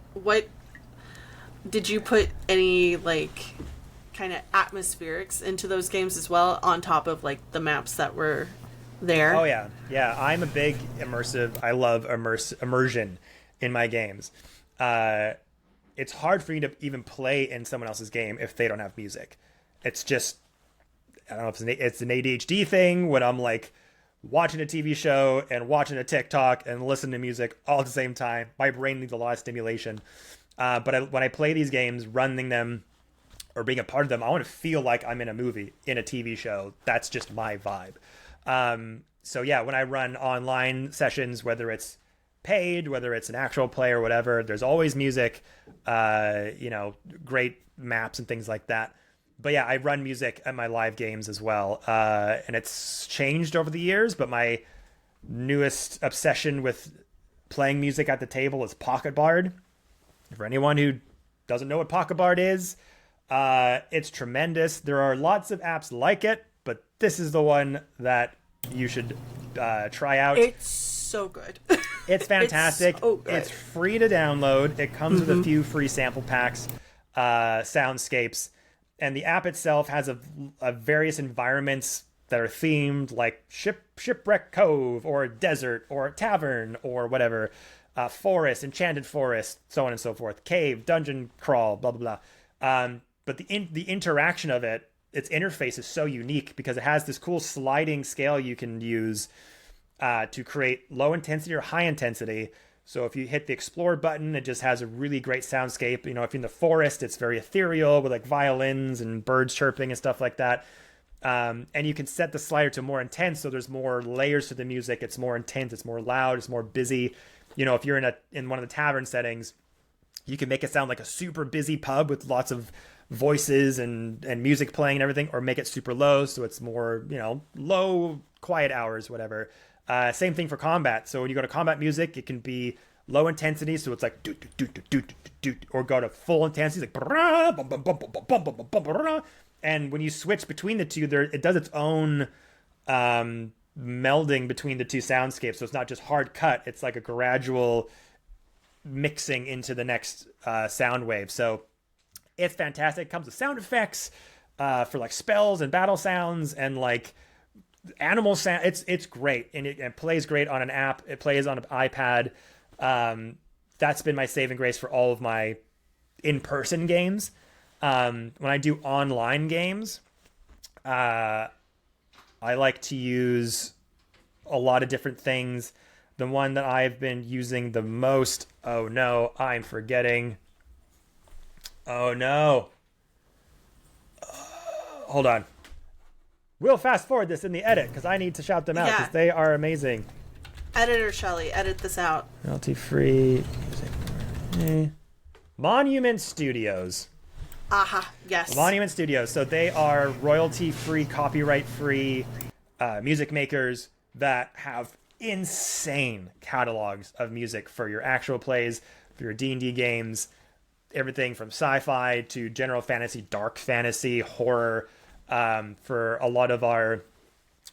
put any like kind of atmospherics into those games as well, on top of like the maps that were there? Oh yeah. I'm a big immersive. I love immersion in my games. It's hard for me to even play in someone else's game if they don't have music. It's just, I don't know if it's an ADHD thing when I'm like watching a TV show and watching a TikTok and listening to music all at the same time. My brain needs a lot of stimulation. But when I play these games, running them or being a part of them, I want to feel like I'm in a movie, in a TV show. That's just my vibe. So yeah, when I run online sessions, whether it's paid, whether it's an actual play or whatever, there's always music, great maps and things like that. But yeah, I run music at my live games as well. And it's changed over the years, but my newest obsession with playing music at the table is Pocket Bard. For anyone who doesn't know what Pocket Bard is, it's tremendous. There are lots of apps like it, but this is the one that you should try out. It's so good. It's fantastic. It's so good. It's free to download. It comes with a few free sample packs, soundscapes, and the app itself has a various environments that are themed, like Shipwreck Cove, or a desert, or a tavern, or whatever. Forest, enchanted forest, so on and so forth. Cave, dungeon crawl, blah blah blah. But the interaction of it, its interface is so unique because it has this cool sliding scale you can use to create low intensity or high intensity. So if you hit the explore button, it just has a really great soundscape. If you're in the forest, it's very ethereal with like violins and birds chirping and stuff like that. And you can set the slider to more intense, so there's more layers to the music. It's more intense, it's more loud, it's more busy. If you're in one of the tavern settings, you can make it sound like a super busy pub with lots of voices and music playing and everything, or make it super low so it's more, low, quiet hours, whatever. Same thing for combat. So when you go to combat music, it can be low intensity, so it's like doot, doot, doot, doot, doot, doot, or go to full intensity, like and when you switch between the two, it does its own melding between the two soundscapes. So it's not just hard cut, it's like a gradual mixing into the next sound wave. So it's fantastic. It comes with sound effects for like spells and battle sounds and like animal sound. It's great, and it plays great on an app. It plays on an iPad. That's been my saving grace for all of my in-person games. When I do online games, I like to use a lot of different things. The one that I've been using the most, oh no, I'm forgetting. Oh no. Hold on. We'll fast forward this in the edit because I need to shout them out because they are amazing. Editor Shelly, edit this out. Royalty free music. Monument Studios. Aha, yes. Monument Studios. So they are royalty-free, copyright-free music makers that have insane catalogs of music for your actual plays, for your D&D games. everything from sci-fi to general fantasy, dark fantasy, horror. For a lot of our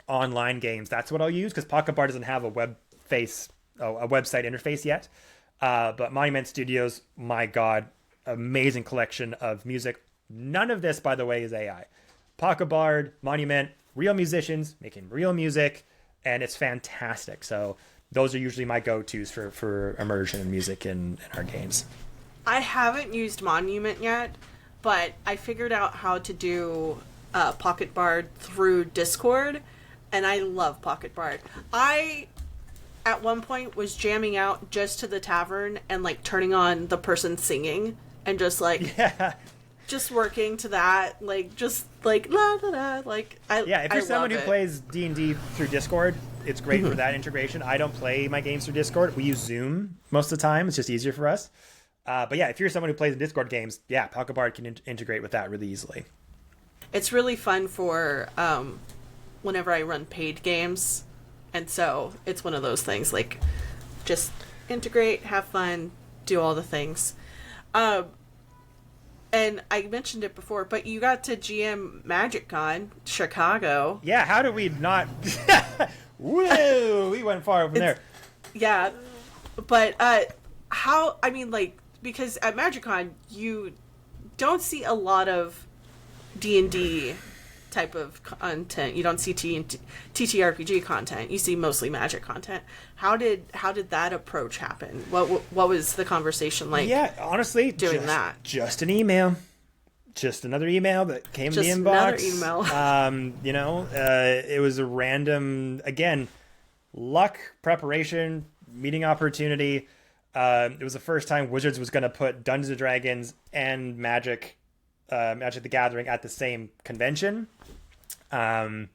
online games, that's what I'll use, because Pocket Bar doesn't have a website interface yet. But Monument Studios, my God, amazing collection of music. None of this, by the way, is AI. Pocket Bard, Monument, real musicians making real music, and it's fantastic. So those are usually my go-tos for immersion and music in our games. I haven't used Monument yet, but I figured out how to do Pocket Bard through Discord, and I love Pocket Bard. I, at one point, was jamming out just to the tavern and, like, turning on the person singing and just, like... Yeah. Just working to that, like, just, like, la la la, like, if you're someone who plays D&D through Discord, it's great for that integration. I don't play my games through Discord. We use Zoom most of the time. It's just easier for us. But yeah, if you're someone who plays Discord games, yeah, Pocket Bard can integrate with that really easily. It's really fun for whenever I run paid games, and so it's one of those things, like, just integrate, have fun, do all the things. And I mentioned it before, but you got to GM MagicCon Chicago. Yeah, how did we not... Woo! We went far over there. Yeah, but how... I mean, like, because at MagicCon, you don't see a lot of D&D type of content. You don't see TTRPG content. You see mostly Magic content. How did that approach happen? What was the conversation like? Yeah, honestly, just an email, just another email that came in the inbox. Just another email. It was a random, again, luck, preparation, meeting opportunity. It was the first time Wizards was going to put Dungeons and Dragons and Magic the Gathering at the same convention. And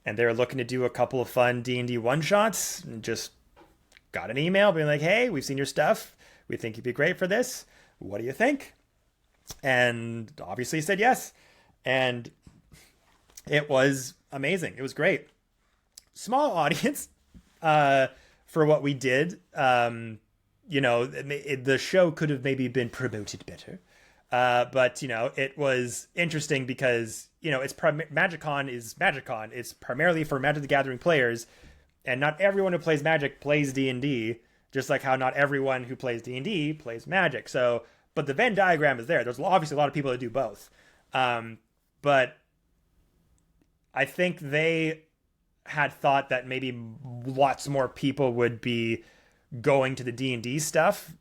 they were looking to do a couple of fun D&D one-shots, and just got an email being like, hey, we've seen your stuff. We think you'd be great for this. What do you think? And obviously said yes. And it was amazing. It was great. Small audience for what we did. The show could have maybe been promoted better. But, it was interesting because, MagicCon is MagicCon. It's primarily for Magic the Gathering players, and not everyone who plays Magic plays D&D, just like how not everyone who plays D&D plays Magic. So, but the Venn diagram is there. There's obviously a lot of people that do both. But I think they had thought that maybe lots more people would be going to the D&D stuff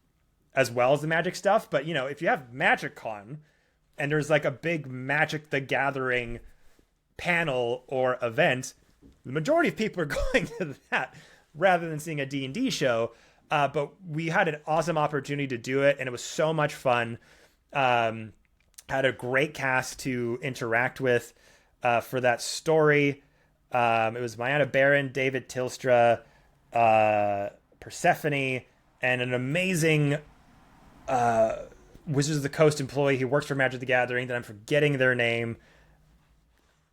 as well as the Magic stuff. But, if you have MagicCon and there's like a big Magic the Gathering panel or event, the majority of people are going to that rather than seeing a D&D show. But we had an awesome opportunity to do it, and it was so much fun. Had a great cast to interact with for that story. It was Mayanna Baron, David Tilstra, Persephone, and an amazing Wizards of the Coast employee who works for Magic the Gathering that I'm forgetting their name.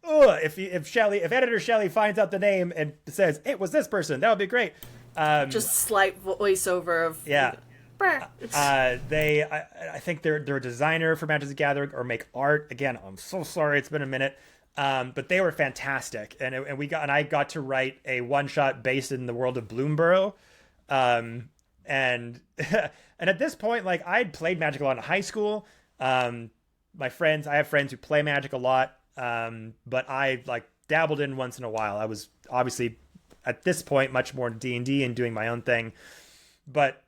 If editor Shelly finds out the name and says it was this person, that would be great. Just slight voiceover of I think they're a designer for Magic the Gathering or make art. Again, I'm so sorry, it's been a minute. But they were fantastic, and I got to write a one shot based in the world of Bloomborough. And and at this point, like, I'd played Magic a lot in high school. I have friends who play Magic a lot. But I like dabbled in once in a while. I was obviously at this point much more D&D and doing my own thing, but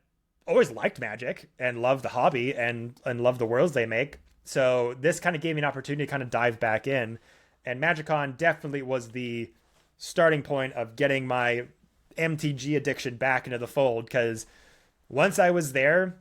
always liked Magic and loved the hobby and loved the worlds they make. So this kind of gave me an opportunity to kind of dive back in, and MagicCon definitely was the starting point of getting my MTG addiction back into the fold, because once I was there,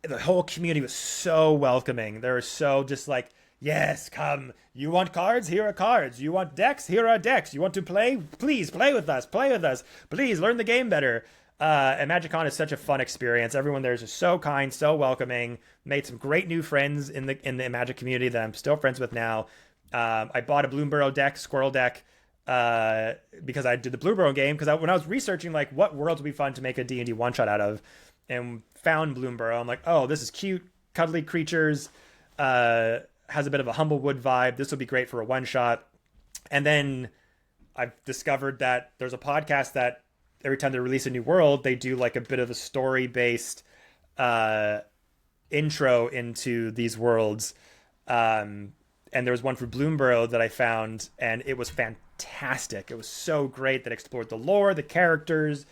the whole community was so welcoming. They were so just like, yes, come. You want cards? Here are cards. You want decks? Here are decks. You want to play? Please play with us. Play with us. Please learn the game better. And MagicCon is such a fun experience. Everyone there is just so kind, so welcoming. Made some great new friends in the Magic community that I'm still friends with now. I bought a Bloomborough deck, Squirrel deck, because I did the Bloomborough game. Because when I was researching what worlds would be fun to make a D&D one shot out of, and found Bloomborough, I'm like, oh, this is cute. cuddly creatures. Has a bit of a Humblewood vibe. This would be great for a one-shot. And then I've discovered that there's a podcast that every time they release a new world, they do like a bit of a story-based intro into these worlds. And there was one for Bloomborough that I found, and it was fantastic. It was so great that explored the lore, the characters,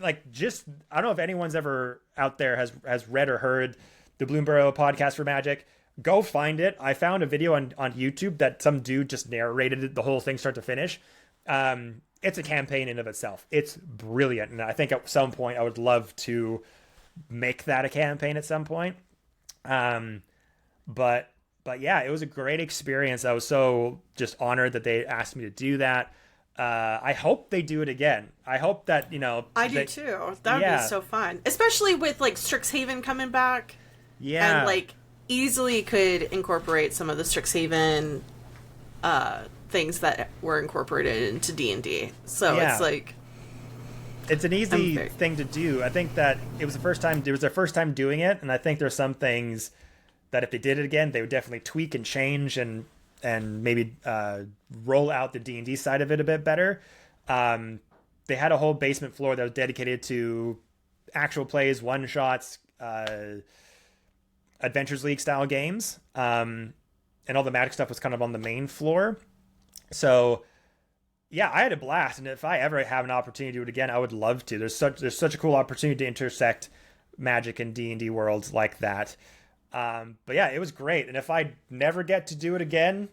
like just, I don't know if anyone's ever out there has read or heard the Bloomborough podcast for Magic. Go find it. I found a video on YouTube that some dude just narrated it, the whole thing start to finish. It's a campaign in of itself. It's brilliant. And I think at some point I would love to make that a campaign at some point. But yeah, it was a great experience. I was so just honored that they asked me to do that. I hope they do it again. I hope that, I do too. That would be so fun. Especially with like Strixhaven coming back. Yeah. And like easily could incorporate some of the Strixhaven things that were incorporated into D&D. So it's like, it's an easy thing to do. I think that it was their first time doing it, and I think there's some things that if they did it again, they would definitely tweak and change and maybe roll out the D&D side of it a bit better. They had a whole basement floor that was dedicated to actual plays, one shots, Adventures League style games, and all the Magic stuff was kind of on the main floor. So yeah, I had a blast, and if I ever have an opportunity to do it again, I would love to. There's such a cool opportunity to intersect Magic and D&D worlds like that. But yeah, it was great, and if I never get to do it again,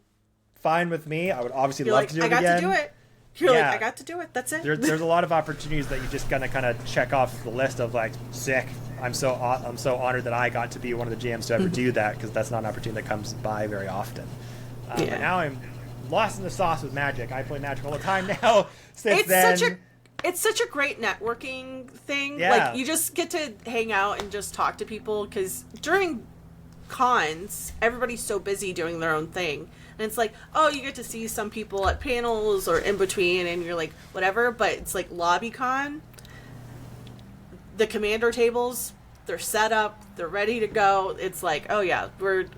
fine with me. I would obviously love to do it again. I got to do it. You're like, I got to do it. That's it. There's a lot of opportunities that you're just gonna kind of check off the list of like, sick. I'm so honored that I got to be one of the GMs to ever do that, because that's not an opportunity that comes by very often. But now I'm lost in the sauce with Magic. I play Magic all the time now. It's such a great networking thing. Yeah. Like, you just get to hang out and just talk to people, because during cons, everybody's so busy doing their own thing. And it's like, oh, you get to see some people at panels or in between, and you're like, whatever. But it's like LobbyCon. The commander tables, they're set up, they're ready to go. It's like, oh yeah, we're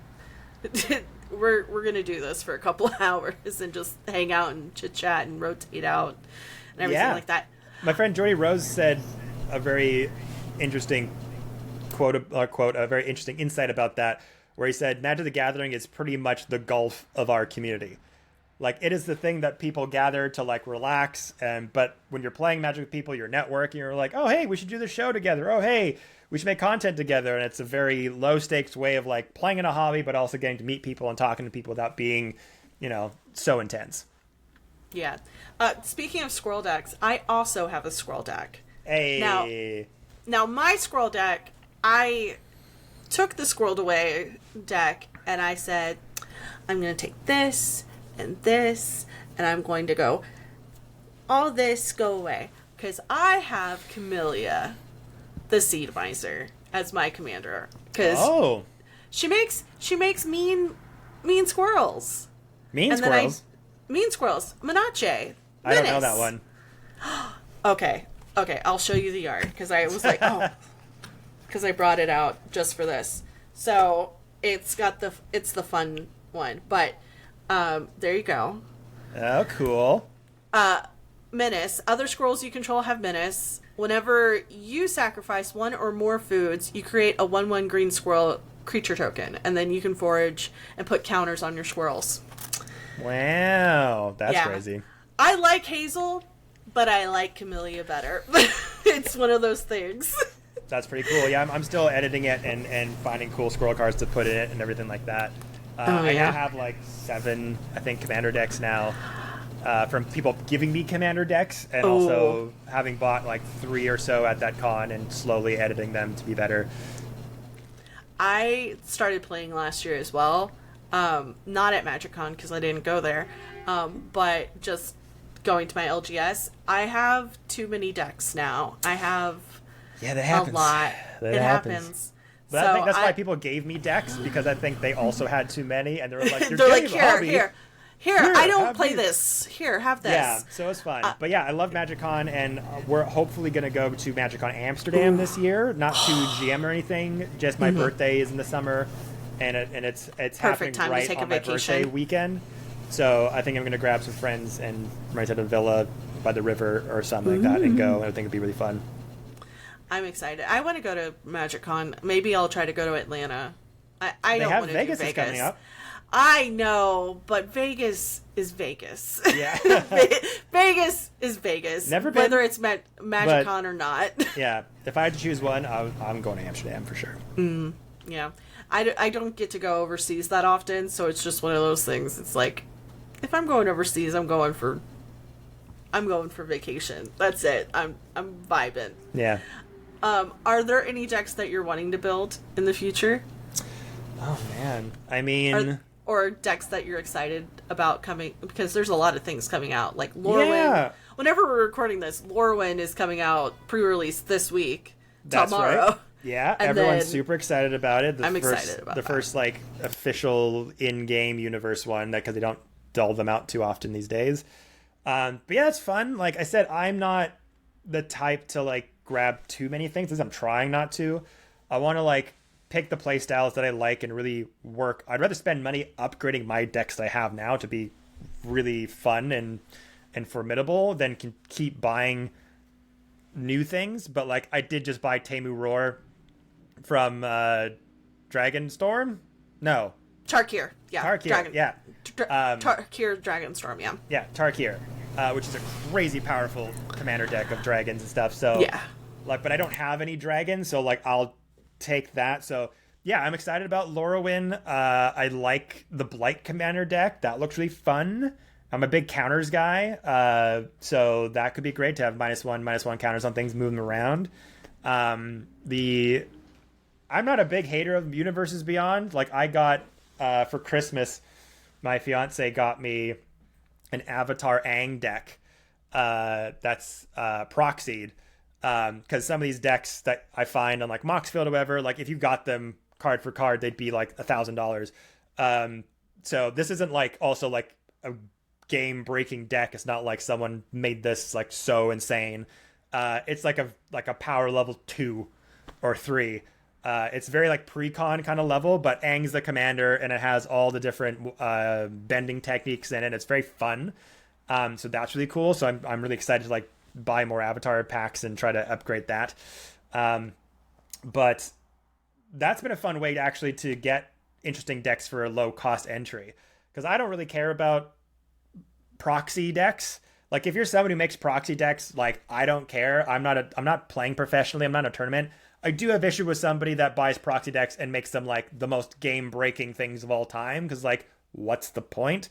gonna do this for a couple of hours and just hang out and chit chat and rotate out and everything like that. My friend Jordy Rose said a very interesting quote, a very interesting insight about that, where he said Magic the Gathering is pretty much the golf of our community. Like, it is the thing that people gather to like relax, but when you're playing Magic with people, you're networking, you're like, oh hey, we should do this show together. Oh hey, we should make content together. And it's a very low stakes way of like playing in a hobby, but also getting to meet people and talking to people without being, so intense. Yeah. Speaking of squirrel decks, I also have a squirrel deck. Hey. Now my squirrel deck, I took the Squirreled Away deck and I said, I'm going to take this and this, and I'm going to go, all this go away, because I have Camellia, the Seed Miser, as my commander, because she makes mean squirrels. Mean squirrels? Mean squirrels. Menace. I don't know that one. Okay, I'll show you the art, because I was like, because I brought it out just for this. So it's the fun one, but there you go. Oh, cool. Menace. Other squirrels you control have Menace. Whenever you sacrifice one or more foods, you create a 1/1 green squirrel creature token, and then you can forage and put counters on your squirrels. Wow, that's crazy. I like Hazel, but I like Camellia better. It's one of those things. That's pretty cool. Yeah, I'm still editing it and finding cool squirrel cards to put in it and everything like that. I now have like 7, I think, commander decks now, from people giving me commander decks, and also having bought like 3 or so at that con and slowly editing them to be better. I started playing last year as well. Not at MagicCon because I didn't go there, but just going to my LGS. I have too many decks now. I have that happens. A lot. It happens. But I think that's why people gave me decks, because I think they also had too many, and they were like, "You're like, Here, I don't have play these. this. Here, have this. Yeah, so it's fun. But yeah, I love MagicCon, and we're hopefully going to go to MagicCon Amsterdam this year. Not to GM or anything, just my birthday is in the summer, and it's happening time to right take on a my vacation. birthday weekend. So I think I'm going to grab some friends and rent out a villa by the river or something like that and go, and I think it'd be really fun. I'm excited. I want to go to MagicCon. Maybe I'll try to go to Atlanta. I don't want to do Vegas Vegas. is coming up. I know, but Vegas is Vegas. Yeah. Vegas is Vegas. Never been, whether it's MagicCon or not. Yeah, if I had to choose one, I'm going to Amsterdam for sure. Yeah. I don't get to go overseas that often, so it's just one of those things. It's like, if I'm going overseas, I'm going for vacation. That's it. I'm vibing. Yeah. Are there any decks that you're wanting to build in the future? Oh man, I mean, or decks that you're excited about coming, because there's a lot of things coming out, like Lorwyn. Yeah. Whenever we're recording this, Lorwyn is coming out pre-release this week. That's tomorrow. right. Yeah, And everyone's then- super excited about it. I'm excited about the that. first like official in-game universe one, because they don't dull them out too often these days. But yeah, it's fun. Like I said, I'm not the type to like grab too many things, as I'm trying not to. I want to like pick the play styles that I like and really work. I'd rather spend money upgrading my decks that I have now to be really fun and formidable than can keep buying new things. But like I did just buy Temu Roar from Dragonstorm. No, Tarkir. Yeah. Tarkir. Yeah. Tarkir Dragonstorm, yeah. Yeah, Tarkir, which is a crazy powerful commander deck of dragons and stuff. So Yeah. like, but I don't have any dragons, so like I'll take that. So yeah, I'm excited about Lorwyn. I like the Blight commander deck. That looks really fun. I'm a big counters guy, so that could be great to have -1/-1 counters on things, move them around. I'm not a big hater of Universes Beyond. Like I got for Christmas, my fiance got me an Avatar Aang deck that's proxied. Because some of these decks that I find on like Moxfield or whatever, like if you got them card for card, they'd be like $1,000. So this isn't like also like a game breaking deck. It's not like someone made this like so insane. It's like a power level 2 or 3. It's very like pre-con kind of level, but Aang's the commander and it has all the different bending techniques in it. It's very fun. So that's really cool. So I'm really excited to like buy more Avatar packs and try to upgrade that. But that's been a fun way actually to get interesting decks for a low cost entry, because I don't really care about proxy decks. Like if you're someone who makes proxy decks, like I don't care. I'm not playing professionally. I'm not in a tournament. I do have issue with somebody that buys proxy decks and makes them like the most game breaking things of all time, because like what's the point?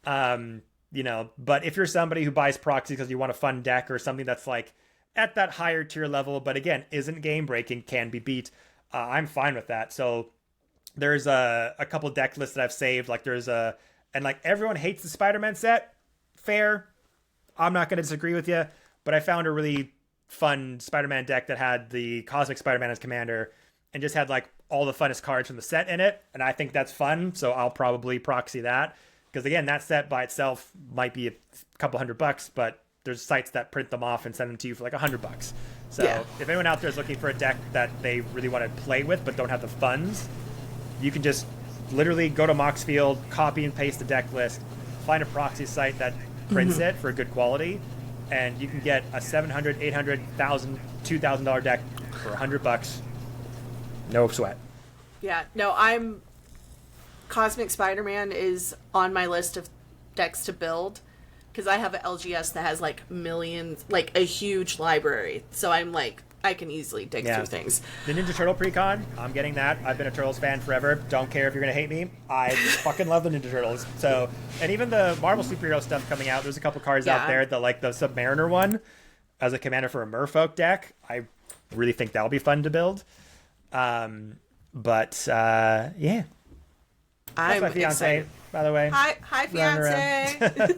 But if you're somebody who buys proxy because you want a fun deck or something that's like at that higher tier level, but again, isn't game breaking, can be beat, I'm fine with that. So there's a couple deck lists that I've saved. Like and like everyone hates the Spider-Man set. Fair. I'm not going to disagree with you, but I found a really fun Spider-Man deck that had the Cosmic Spider-Man as commander and just had like all the funnest cards from the set in it. And I think that's fun. So I'll probably proxy that. Because again, that set by itself might be a couple $100, but there's sites that print them off and send them to you for like $100. So Yeah. if anyone out there is looking for a deck that they really want to play with but don't have the funds, you can just literally go to Moxfield, copy and paste the deck list, find a proxy site that prints it for good quality, and you can get a $700, $800, $1,000, $2,000 deck for $100. No sweat. Yeah. No, Cosmic Spider-Man is on my list of decks to build, because I have an LGS that has like millions, like a huge library. So I'm like, I can easily dig through things. The Ninja Turtle Precon, I'm getting that. I've been a Turtles fan forever. Don't care if you're going to hate me. I fucking love the Ninja Turtles. So, and even the Marvel superhero stuff coming out, there's a couple cards out there that like the Submariner one as a commander for a Merfolk deck. I really think that'll be fun to build. Yeah. That's my fiance, by the way. Hi, fiance.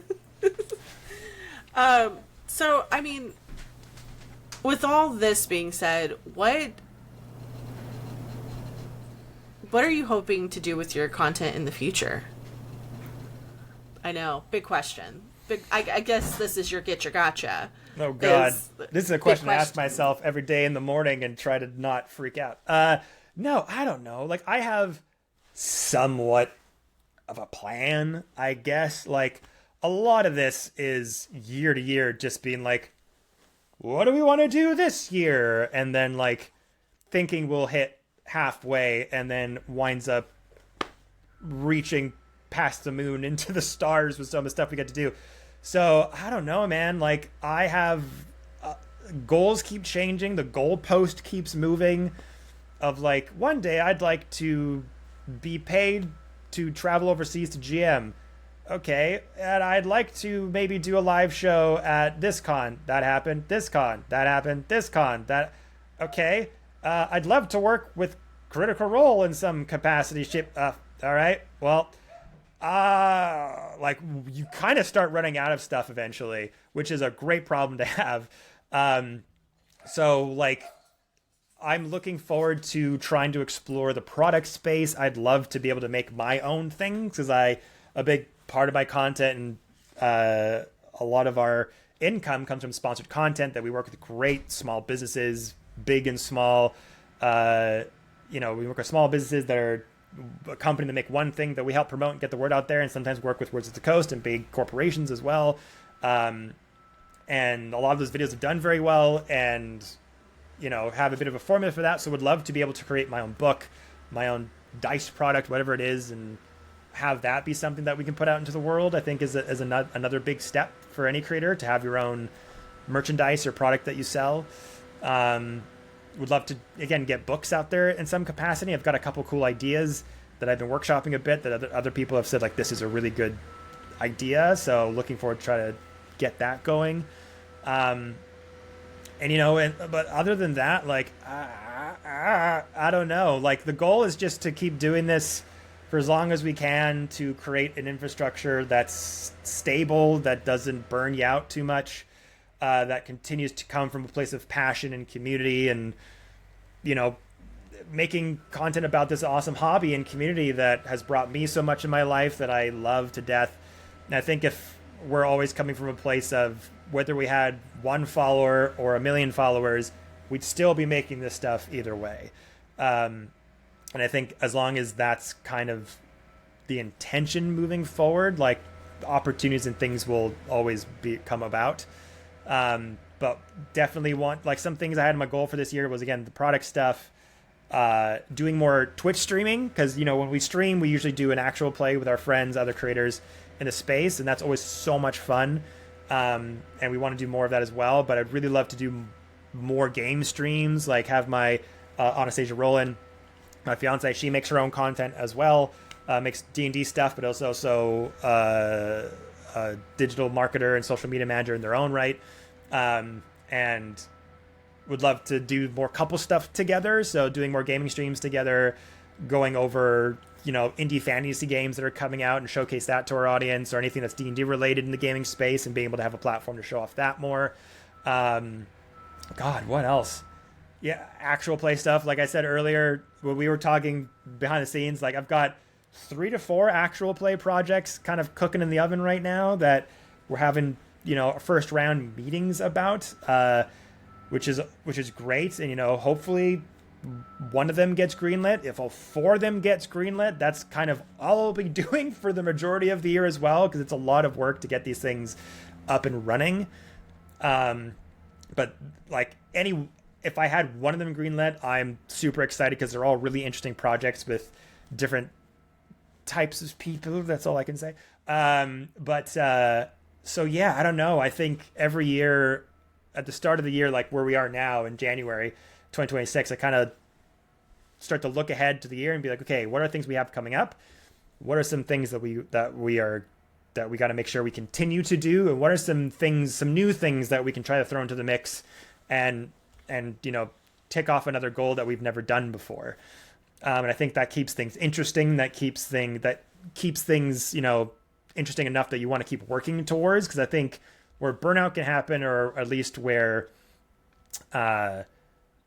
So, I mean, with all this being said, what are you hoping to do with your content in the future? I know. Big question. I guess this is your get your gotcha. Oh God, this is a question I ask question. myself every day in the morning and try to not freak out. No, I don't know. Like I have somewhat of a plan, I guess. Like a lot of this is year to year, just being like, what do we want to do this year? And then like thinking we'll hit halfway and then winds up reaching past the moon into the stars with some of the stuff we get to do. So I don't know, man. Like I have goals keep changing. The goalpost keeps moving. Of like one day I'd like to be paid to travel overseas to GM. Okay, and I'd like to maybe do a live show at this con. That happened. This con. That happened. This con. That. Okay. I'd love to work with Critical Role in some capacity. All right. Well, like you kind of start running out of stuff eventually, which is a great problem to have. So like I'm looking forward to trying to explore the product space. I'd love to be able to make my own things because a big part of my content and a lot of our income comes from sponsored content that we work with great small businesses, big and small. We work with small businesses that are a company that make one thing that we help promote and get the word out there, and sometimes work with Words of the Coast and big corporations as well. And a lot of those videos have done very well, and have a bit of a formula for that. So would love to be able to create my own book, my own dice product, whatever it is, and have that be something that we can put out into the world. I think is another big step for any creator to have your own merchandise or product that you sell. Would love to, again, get books out there in some capacity. I've got a couple cool ideas that I've been workshopping a bit that other people have said, like, this is a really good idea. So looking forward to try to get that going. But other than that, like, I don't know. Like, the goal is just to keep doing this for as long as we can to create an infrastructure that's stable, that doesn't burn you out too much. That continues to come from a place of passion and community and, making content about this awesome hobby and community that has brought me so much in my life that I love to death. And I think if we're always coming from a place of whether we had one follower or 1 million followers, we'd still be making this stuff either way. And I think as long as that's kind of the intention moving forward, like opportunities and things will always come about. But definitely want, like, some things I had in my goal for this year was, again, the product stuff, doing more Twitch streaming. Cause when we stream, we usually do an actual play with our friends, other creators in the space. And that's always so much fun. And we want to do more of that as well, but I'd really love to do more game streams, like have my, Anastasia Rowland, my fiance, she makes her own content as well, makes D&D stuff, but also a digital marketer and social media manager in their own right. And would love to do more couple stuff together. So doing more gaming streams together, going over, indie fantasy games that are coming out and showcase that to our audience, or anything that's D&D related in the gaming space and being able to have a platform to show off that more. God, what else? Yeah, actual play stuff. Like I said earlier, when we were talking behind the scenes, like I've got 3 to 4 actual play projects kind of cooking in the oven right now that we're having, first round meetings about, which is great. And, hopefully one of them gets greenlit. If all 4 of them gets greenlit, that's kind of all I'll be doing for the majority of the year as well, because it's a lot of work to get these things up and running. But like if I had one of them greenlit, I'm super excited because they're all really interesting projects with different types of people. That's all I can say. So yeah, I don't know. I think every year at the start of the year, like where we are now in January 2026, I kind of start to look ahead to the year and be like, okay, what are things we have coming up? What are some things that we got to make sure we continue to do? And what are some new things that we can try to throw into the mix and tick off another goal that we've never done before. And I think that keeps things interesting. That keeps things, interesting enough that you want to keep working towards. Because I think where burnout can happen, or at least where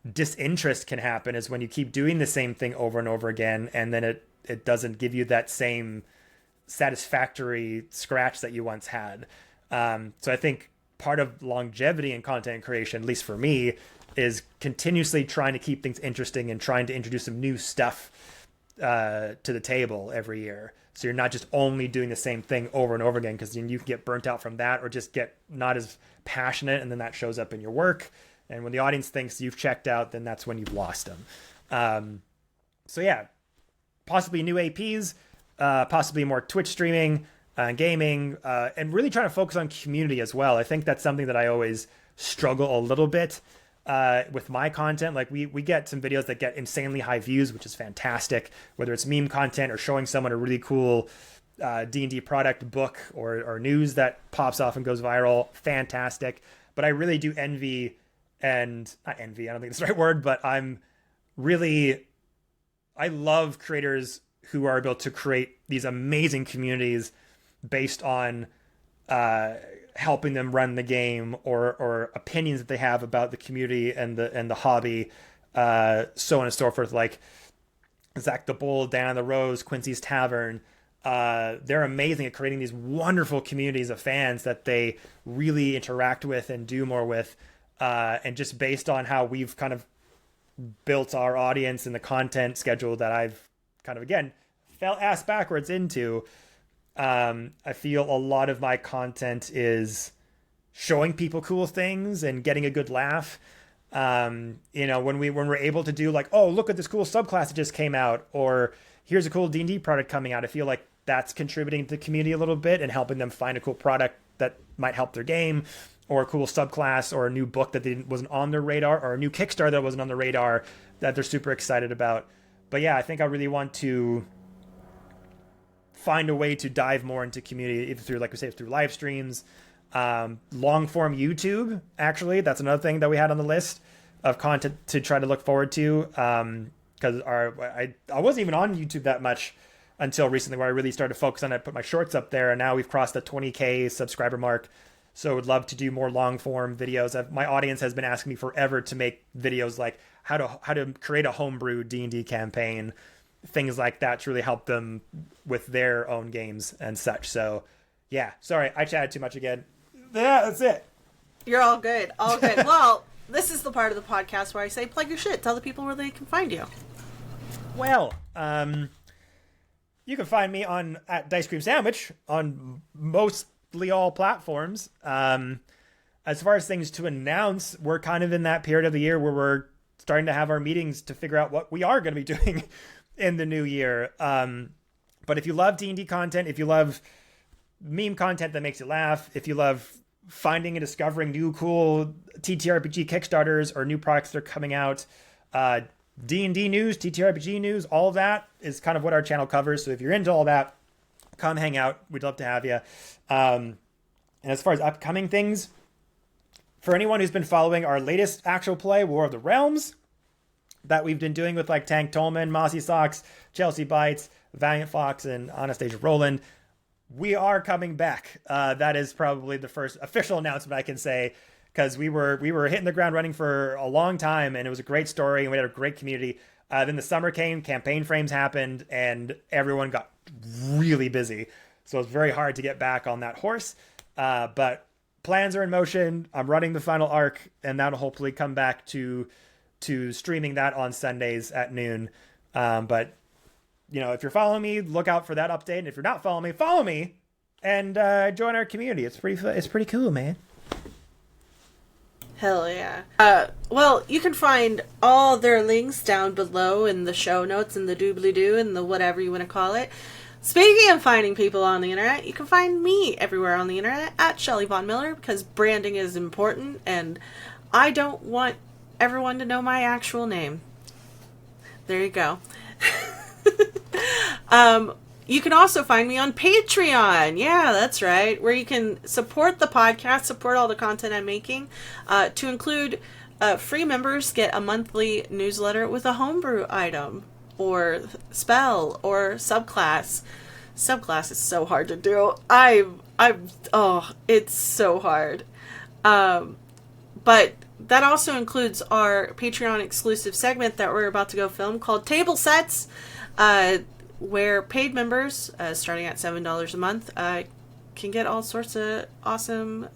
disinterest can happen, is when you keep doing the same thing over and over again, and then it doesn't give you that same satisfactory scratch that you once had. So I think part of longevity in content creation, at least for me, is continuously trying to keep things interesting and trying to introduce some new stuff to the table every year. So you're not just only doing the same thing over and over again, because then you can get burnt out from that or just get not as passionate, and then that shows up in your work. And when the audience thinks you've checked out, then that's when you've lost them. So yeah, possibly new APs, possibly more Twitch streaming, gaming, and really trying to focus on community as well. I think that's something that I always struggle a little bit with my content. Like we get some videos that get insanely high views, which is fantastic, whether it's meme content or showing someone a really cool D&D product, book, or news that pops off and goes viral. Fantastic. But I really do envy, and not envy, I don't think that's the right word, but I love creators who are able to create these amazing communities based on helping them run the game, or opinions that they have about the community and the hobby, so on and so forth. Like Zach the Bull, Dan the Rose, Quincy's Tavern. They're amazing at creating these wonderful communities of fans that they really interact with and do more with. And just based on how we've kind of built our audience and the content schedule that I've kind of, again, fell ass backwards into, I feel a lot of my content is showing people cool things and getting a good laugh. When we're able to do like, oh, look at this cool subclass that just came out, or here's a cool D&D product coming out, I feel like that's contributing to the community a little bit and helping them find a cool product that might help their game, or a cool subclass, or a new book that wasn't on their radar, or a new Kickstarter that wasn't on the radar that they're super excited about. But yeah, I think I really want to find a way to dive more into community, either through, like we say, through live streams, long form YouTube. Actually, that's another thing that we had on the list of content to try to look forward to. Because I wasn't even on YouTube that much until recently, where I really started to focus on it, put my shorts up there, and now we've crossed the 20K subscriber mark. So I would love to do more long form videos. My audience has been asking me forever to make videos like how to create a homebrew D&D campaign, things like that, to really help them with their own games and such. So yeah, sorry, I chatted too much again. Yeah, that's it. You're all good. All good. Well, this is the part of the podcast where I say plug your shit. Tell the people where they can find you. Well, you can find me at Dice Cream Sandwich on mostly all platforms. As far as things to announce, we're kind of in that period of the year where we're starting to have our meetings to figure out what we are going to be doing in the new year. But if you love D&D content, if you love meme content that makes you laugh, if you love finding and discovering new cool TTRPG Kickstarters or new products that are coming out, D&D news, TTRPG news, all of that is kind of what our channel covers. So if you're into all that, come hang out. We'd love to have you. And as far as upcoming things, for anyone who's been following our latest actual play, War of the Realms, that we've been doing with like Tank Tolman, Mossy Socks, Chelsea Bites, Valiant Fox, and Anastasia Rowland, we are coming back. That is probably the first official announcement I can say, because we were hitting the ground running for a long time, and it was a great story, and we had a great community. Then the summer came, campaign frames happened, and everyone got really busy. So it's very hard to get back on that horse. But plans are in motion. I'm running the final arc, and that'll hopefully come back to streaming that on Sundays at noon. But if you're following me, look out for that update. And if you're not following me, follow me and join our community. It's pretty cool, man. Hell yeah. Well, you can find all their links down below in the show notes and the doobly-doo and the whatever you want to call it. Speaking of finding people on the internet, you can find me everywhere on the internet at Shelly Von Miller, because branding is important and I don't want everyone to know my actual name. There you go. You can also find me on Patreon. Yeah, that's right. Where you can support the podcast, support all the content I'm making. To include free members get a monthly newsletter with a homebrew item or spell or subclass. Subclass is so hard to do. It's so hard. But that also includes our Patreon exclusive segment that we're about to go film called Table Sets. where paid members, starting at $7 a month, can get all sorts of awesome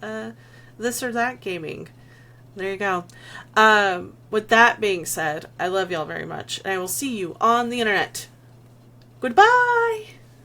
this or that gaming. There you go. With that being said, I love y'all very much, and I will see you on the internet. Goodbye!